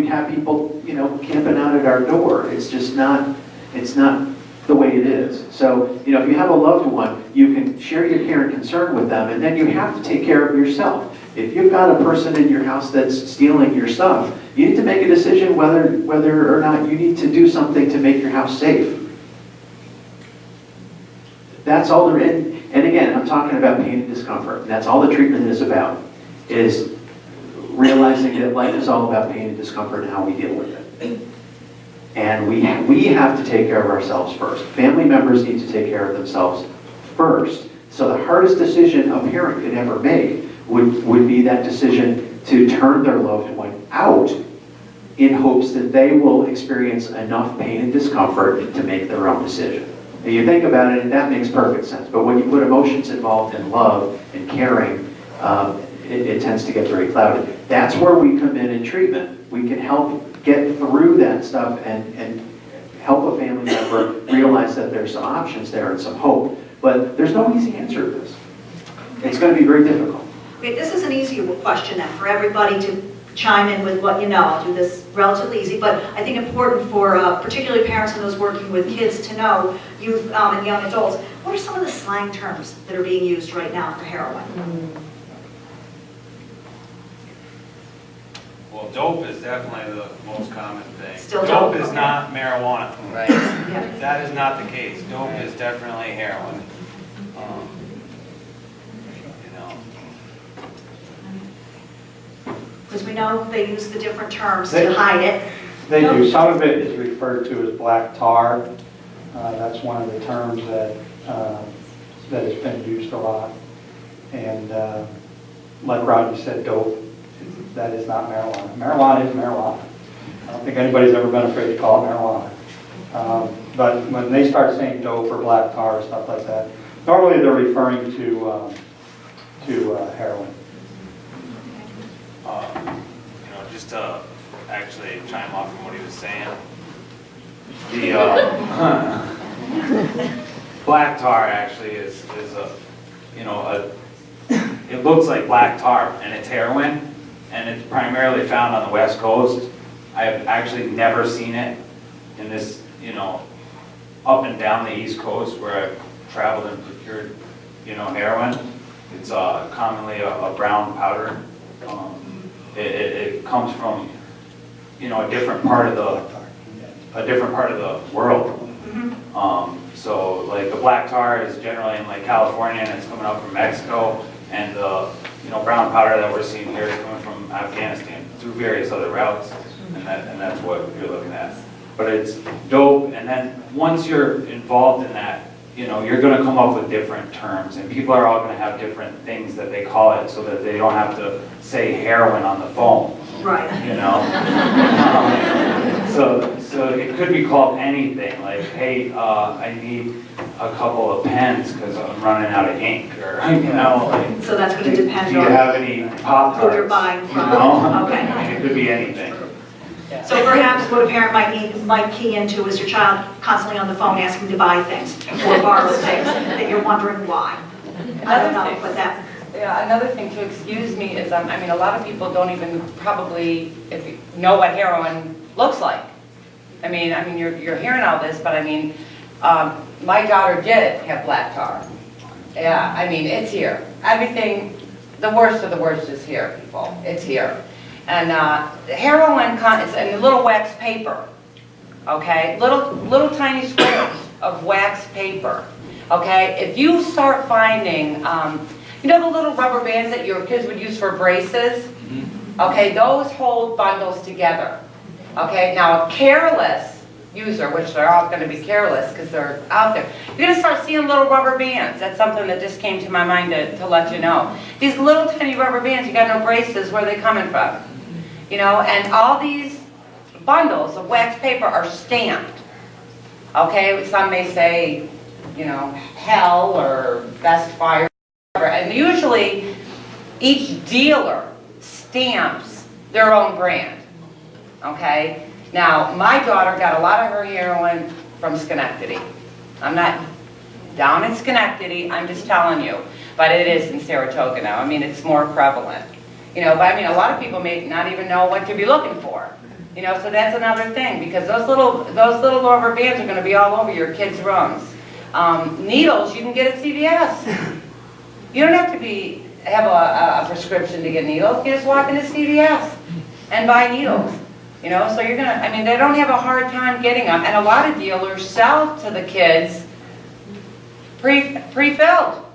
have people, you know, camping out at our door. It's just not, it's not the way it is. So, you know, if you have a loved one, you can share your care and concern with them, and then you have to take care of yourself. If you've got a person in your house that's stealing your stuff, you need to make a decision whether or not you need to do something to make your house safe. That's all there is. And again, I'm talking about pain and discomfort. That's all the treatment is about, is realizing that life is all about pain and discomfort and how we deal with it. And we have to take care of ourselves first. Family members need to take care of themselves first. So the hardest decision a parent could ever make would be that decision to turn their loved one out in hopes that they will experience enough pain and discomfort to make their own decision. And you think about it, and that makes perfect sense. But when you put emotions involved in love and caring, it tends to get very clouded. That's where we come in treatment. We can help get through that stuff and help a family member realize that there's some options there and some hope. But there's no easy answer to this. It's going to be very difficult. Okay, this is an easy question then for everybody to chime in with what you know. I'll do this relatively easy, but I think important for particularly parents and those working with kids to know, youth and young adults, what are some of the slang terms that are being used right now for heroin? Well, dope is definitely the most common thing. Still Dope dope, is okay. not marijuana. Right. Yeah. That is not the case. Dope is definitely heroin. You know, Because we know they use the different terms They- to hide it. They do. Some of it is referred to as black tar. That's one of the terms that has been used a lot. And like Rodney said, dope, that is not marijuana. Marijuana is marijuana. I don't think anybody's ever been afraid to call it marijuana. But when they start saying dope or black tar or stuff like that, normally they're referring to heroin. you know, just to actually chime off from what he was saying. The black tar actually is a, you know, it looks like black tar and it's heroin and it's primarily found on the West Coast. I've actually never seen it in this, you know, up and down the East Coast where I've traveled and procured, you know, heroin. It's commonly a brown powder. It comes from, you know, a different part of the world. So like the black tar is generally in like California and it's coming up from Mexico, and the, you know, brown powder that we're seeing here is coming from Afghanistan through various other routes, and that's what you're looking at. But it's dope, and then once you're involved in that, you know, you're going to come up with different terms, and people are all going to have different things that they call it so that they don't have to say heroin on the phone. Right. You know? So it could be called anything, like, hey, I need a couple of pens because I'm running out of ink, or, you know, like. So that's going to depend Do you on have any Pop-Tarts? who you're buying from. You know? Okay. I mean, it could be anything. So perhaps what a parent might key into is your child constantly on the phone asking to buy things or borrow things that you're wondering why. I don't know, but that, Yeah, another thing to excuse me is, I mean, a lot of people don't even probably know what heroin looks like. I mean, you're hearing all this, but I mean, my daughter did have black tar. Yeah, I mean, it's here. Everything, the worst of the worst is here, people. It's here. And heroin is in little wax paper, okay? Little tiny squares of wax paper, okay? If you start finding, you know the little rubber bands that your kids would use for braces? Okay, those hold bundles together. Okay, now a careless user, which they're all going to be careless because they're out there, you're going to start seeing little rubber bands. That's something that just came to my mind to let you know. These little tiny rubber bands, you got no braces, where are they coming from? You know, and all these bundles of wax paper are stamped. Okay, some may say, you know, hell or best fire. And usually, each dealer stamps their own brand, okay? Now, my daughter got a lot of her heroin from Schenectady. I'm not down in Schenectady, I'm just telling you. But it is in Saratoga now. I mean, it's more prevalent. You know, but I mean, a lot of people may not even know what to be looking for. You know, so that's another thing, because those little rubber bands are going to be all over your kids' rooms. Needles, you can get at CVS. You don't have to have a prescription to get needles. You just walk into CVS and buy needles. You know, so you're gonna, I mean, they don't have a hard time getting them. And a lot of dealers sell to the kids pre-filled.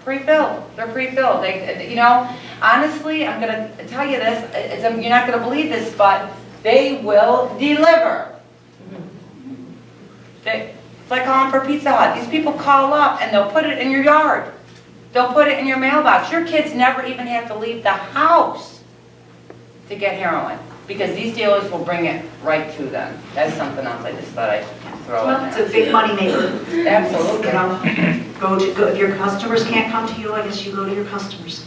Pre-filled. They're pre-filled. They, you know, honestly, I'm gonna tell you this. You're not gonna believe this, but they will deliver. It's like calling for Pizza Hut. These people call up and they'll put it in your yard. They'll put it in your mailbox. Your kids never even have to leave the house to get heroin, because these dealers will bring it right to them. That's something else I just thought I'd throw in well, there. it's a big money maker. Absolutely. You know, go if your customers can't come to you, I guess you go to your customers.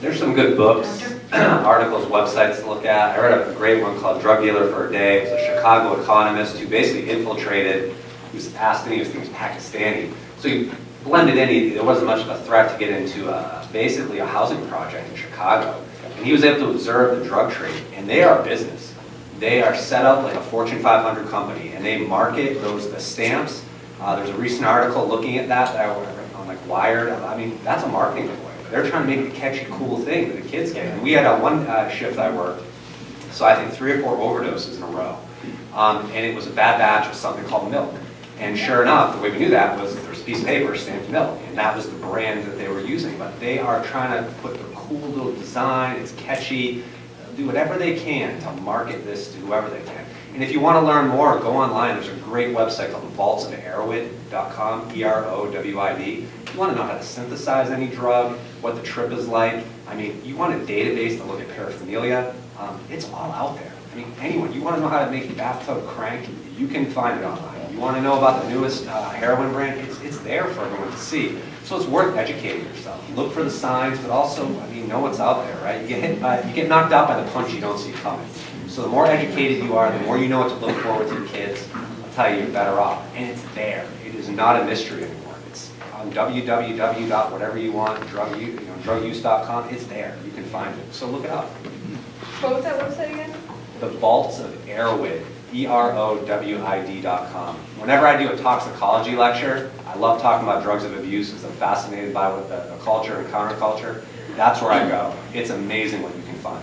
There's some good books, articles, websites to look at. I read a great one called Drug Dealer for a Day. It was a Chicago economist who basically infiltrated, he was asked, and he was Pakistani. So he blended in, there wasn't much of a threat to get into basically a housing project in Chicago. And he was able to observe the drug trade, and they are a business. They are set up like a Fortune 500 company, and they market the stamps. There's a recent article looking at that I read on like Wired. I mean, that's a marketing ploy. They're trying to make it a catchy, cool thing that the kids get. And we had one shift I worked, so I think 3 or 4 overdoses in a row. And it was a bad batch of something called milk. And sure enough, the way we knew that was there was a piece of paper stamped milk, and that was the brand that they were using. But they are trying to put the cool little design, it's catchy, do whatever they can to market this to whoever they can. And if you want to learn more, go online. There's a great website called vaultsofArowid.com, E-R-O-W-I-D. If you want to know how to synthesize any drug, what the trip is like, I mean, you want a database to look at paraphernalia, it's all out there. I mean, anyone, you want to know how to make your bathtub crank, you can find it online. You want to know about the newest heroin brand, it's there for everyone to see. So it's worth educating yourself. Look for the signs, but also, I mean, know what's out there, right? You get knocked out by the punch you don't see coming. So the more educated you are, the more you know what to look for with your kids, I'll tell you, you're better off. And it's there. It is not a mystery anymore. It's on www.whatever you want, druguse.com. It's there. You can find it. So look it up. What was that website again? The Vaults of Erowid, EROWID.com. Whenever I do a toxicology lecture, I love talking about drugs of abuse because I'm fascinated by what the culture and counterculture. That's where I go. It's amazing what you can find.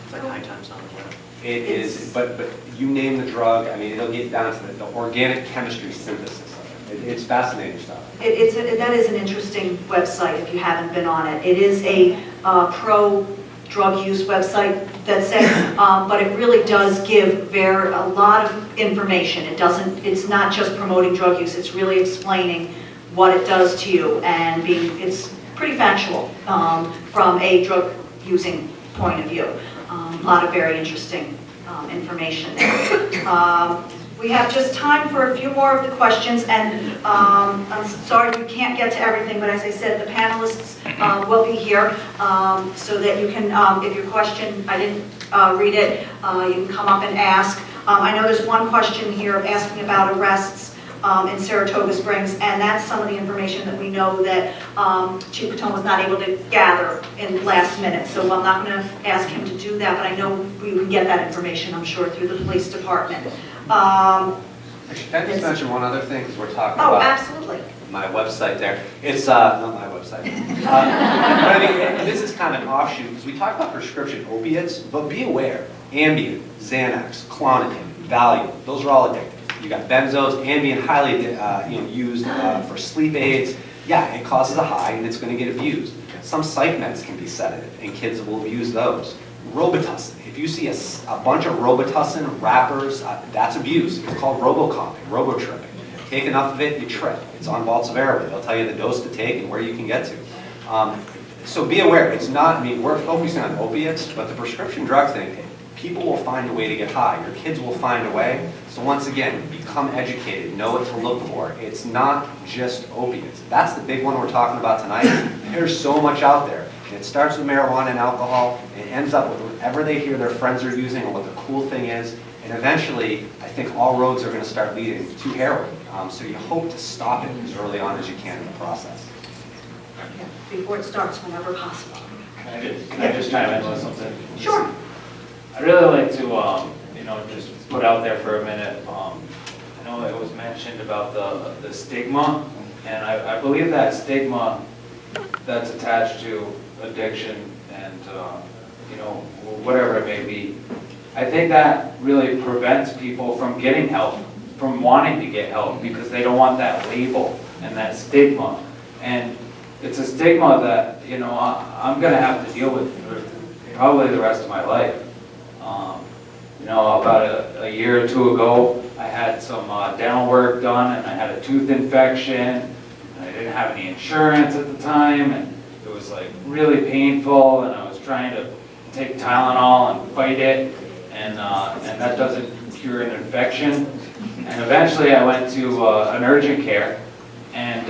It's like High Times on the web. It is, but you name the drug, I mean, it'll get down to the organic chemistry synthesis of it. It's fascinating stuff. That is an interesting website if you haven't been on it. It is a pro-drug use website, that's it, but it really does give a lot of information. It's not just promoting drug use, it's really explaining what it does to you, and it's pretty factual from a drug using point of view. A lot of very interesting information there. We have just time for a few more of the questions, and I'm sorry we can't get to everything, but as I said, the panelists will be here so that you can, if your question, I didn't read it, you can come up and ask. I know there's one question here asking about arrests in Saratoga Springs, and that's some of the information that we know that Chief Patone was not able to gather in last minute, so I'm not going to ask him to do that, but I know we can get that information, I'm sure, through the police department. Actually, can I just mention one other thing, because we're talking Oh, about absolutely. my website there. It's not my website. But I mean, this is kind of an offshoot, because we talk about prescription opiates, but be aware, Ambien, Xanax, Klonopin, Valium, those are all addictive. You got benzos, Ambien, highly used for sleep aids. Yeah, it causes a high, and it's going to get abused. Some psych meds can be sedative, and kids will abuse those. Robitussin. If you see a bunch of Robitussin wrappers, that's abuse. It's called robocomping, robotripping. Take enough of it, you trip. It's on Vaults of Erowid. They'll tell you the dose to take and where you can get to. So be aware. It's not, I mean, we're focusing on opiates, but the prescription drug thing, people will find a way to get high. Your kids will find a way. So once again, become educated. Know what to look for. It's not just opiates. That's the big one we're talking about tonight. There's so much out there. It starts with marijuana and alcohol, and it ends up with whatever they hear their friends are using and what the cool thing is. And eventually, I think all roads are going to start leading to heroin. So you hope to stop it as early on as you can in the process. Yeah, before it starts, whenever possible. Can I just chime in with something? Sure. I'd really like to, just put out there for a minute. I know it was mentioned about the stigma, and I believe that stigma that's attached to addiction and, whatever it may be. I think that really prevents people from getting help, from wanting to get help, because they don't want that label and that stigma. And it's a stigma that, I'm going to have to deal with for probably the rest of my life. About a year or two ago, I had some dental work done, and I had a tooth infection, and I didn't have any insurance at the time, and it was like really painful, and I was trying to take Tylenol and fight it, and that doesn't cure an infection. And eventually I went to an urgent care, and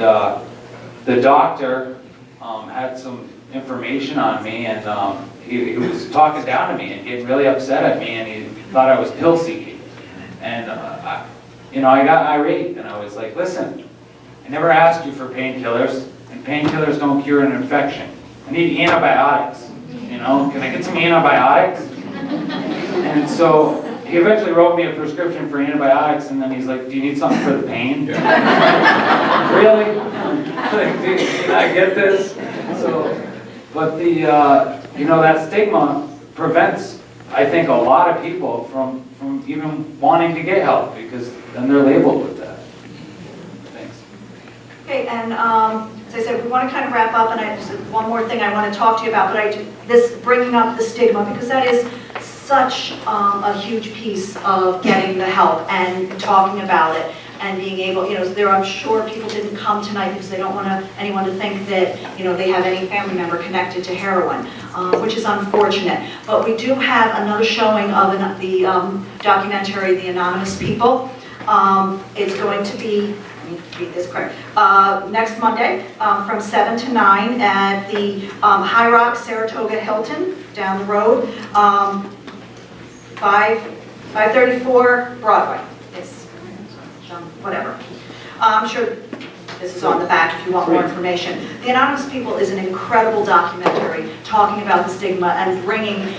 the doctor had some information on me, and he was talking down to me and getting really upset at me, and he thought I was pill seeking. And I got irate, and I was like, listen, I never asked you for painkillers, and painkillers don't cure an infection. I need antibiotics, can I get some antibiotics? And so he eventually wrote me a prescription for antibiotics, and then he's like, do you need something for the pain? Really? Like, did I get this? So, but the, that stigma prevents, I think, a lot of people from even wanting to get help, because then they're labeled with that. Thanks. Okay, and as I said, we want to kind of wrap up, and one more thing I want to talk to you about, but this bringing up the stigma, because that is such a huge piece of getting the help and talking about it and being able, I'm sure people didn't come tonight because they don't want anyone to think that, they have any family member connected to heroin, which is unfortunate. But we do have another showing of the documentary, The Anonymous People. It's going to be, let me read this correct, next Monday from 7 to 9 at the High Rock Saratoga Hilton down the road, 534 Broadway. It's whatever. I'm sure this is on the back if you want more information. The Anonymous People is an incredible documentary talking about the stigma and bringing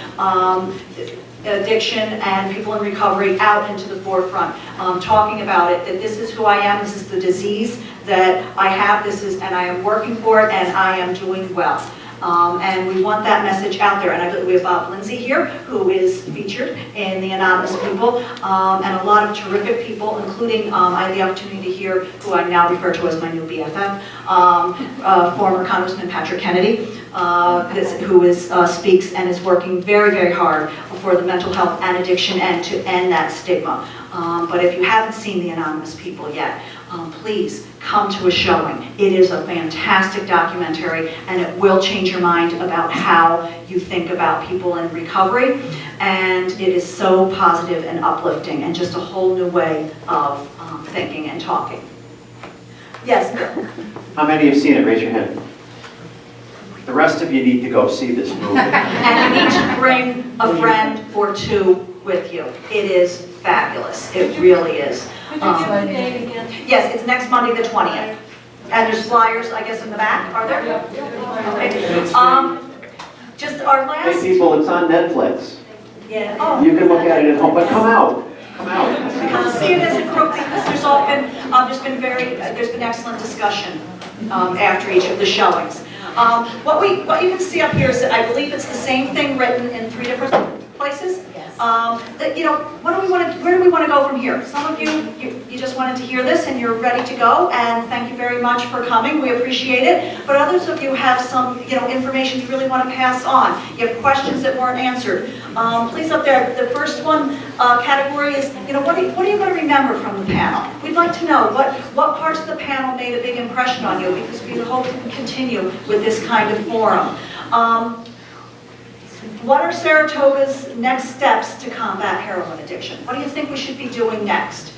addiction and people in recovery out into the forefront, talking about it, that this is who I am, this is the disease that I have, and I am working for it, and I am doing well. And we want that message out there. And we have Bob Lindsay here, who is featured in The Anonymous People, and a lot of terrific people, including I had the opportunity to hear who I now refer to as my new BFF, former Congressman Patrick Kennedy, who speaks and is working very, very hard for the mental health and addiction and to end that stigma. But if you haven't seen The Anonymous People yet, please come to a showing. It is a fantastic documentary, and it will change your mind about how you think about people in recovery. And it is so positive and uplifting, and just a whole new way of thinking and talking. Yes, Bill? How many have seen it? Raise your hand. The rest of you need to go see this movie. And you need to bring a friend or two with you. It is fabulous. It really is. Could you give the date again? Yes, it's next Monday, the 20th. And there's flyers, I guess, in the back, are there? Okay. Just our Hey last... people, it's on Netflix. Yeah. Oh. You can look at it at home, but come out. Come out. Come see it as a group, because there's been excellent discussion after each of the showings. What you can see up here is that I believe it's the same thing written in 3 different places. Where do we want to go from here? Some of you just wanted to hear this and you're ready to go, and thank you very much for coming. We appreciate it. But others of you have some, information you really want to pass on. You have questions that weren't answered. Please up there, the first one category is, what are you going to remember from the panel? We'd like to know what parts of the panel made a big impression on you, because we hope to continue with this kind of forum. What are Saratoga's next steps to combat heroin addiction? What do you think we should be doing next?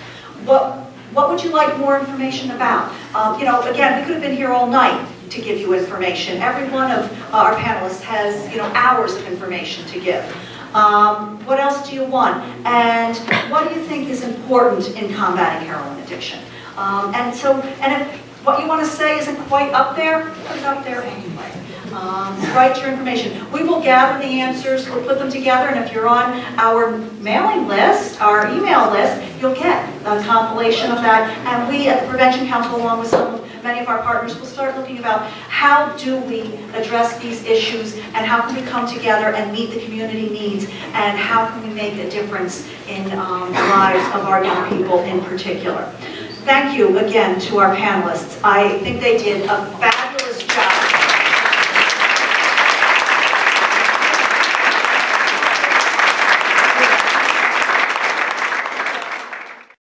What would you like more information about? Again, we could have been here all night to give you information. Every one of our panelists has, hours of information to give. What else do you want? And what do you think is important in combating heroin addiction? And if what you want to say isn't quite up there, put it up there anyway. Write your information. We will gather the answers, we'll put them together, and if you're on our mailing list, our email list, you'll get a compilation of that. And we at the Prevention Council, along with many of our partners, will start looking about how do we address these issues, and how can we come together and meet the community needs, and how can we make a difference in the lives of our young people in particular. Thank you again to our panelists. I think they did a fabulous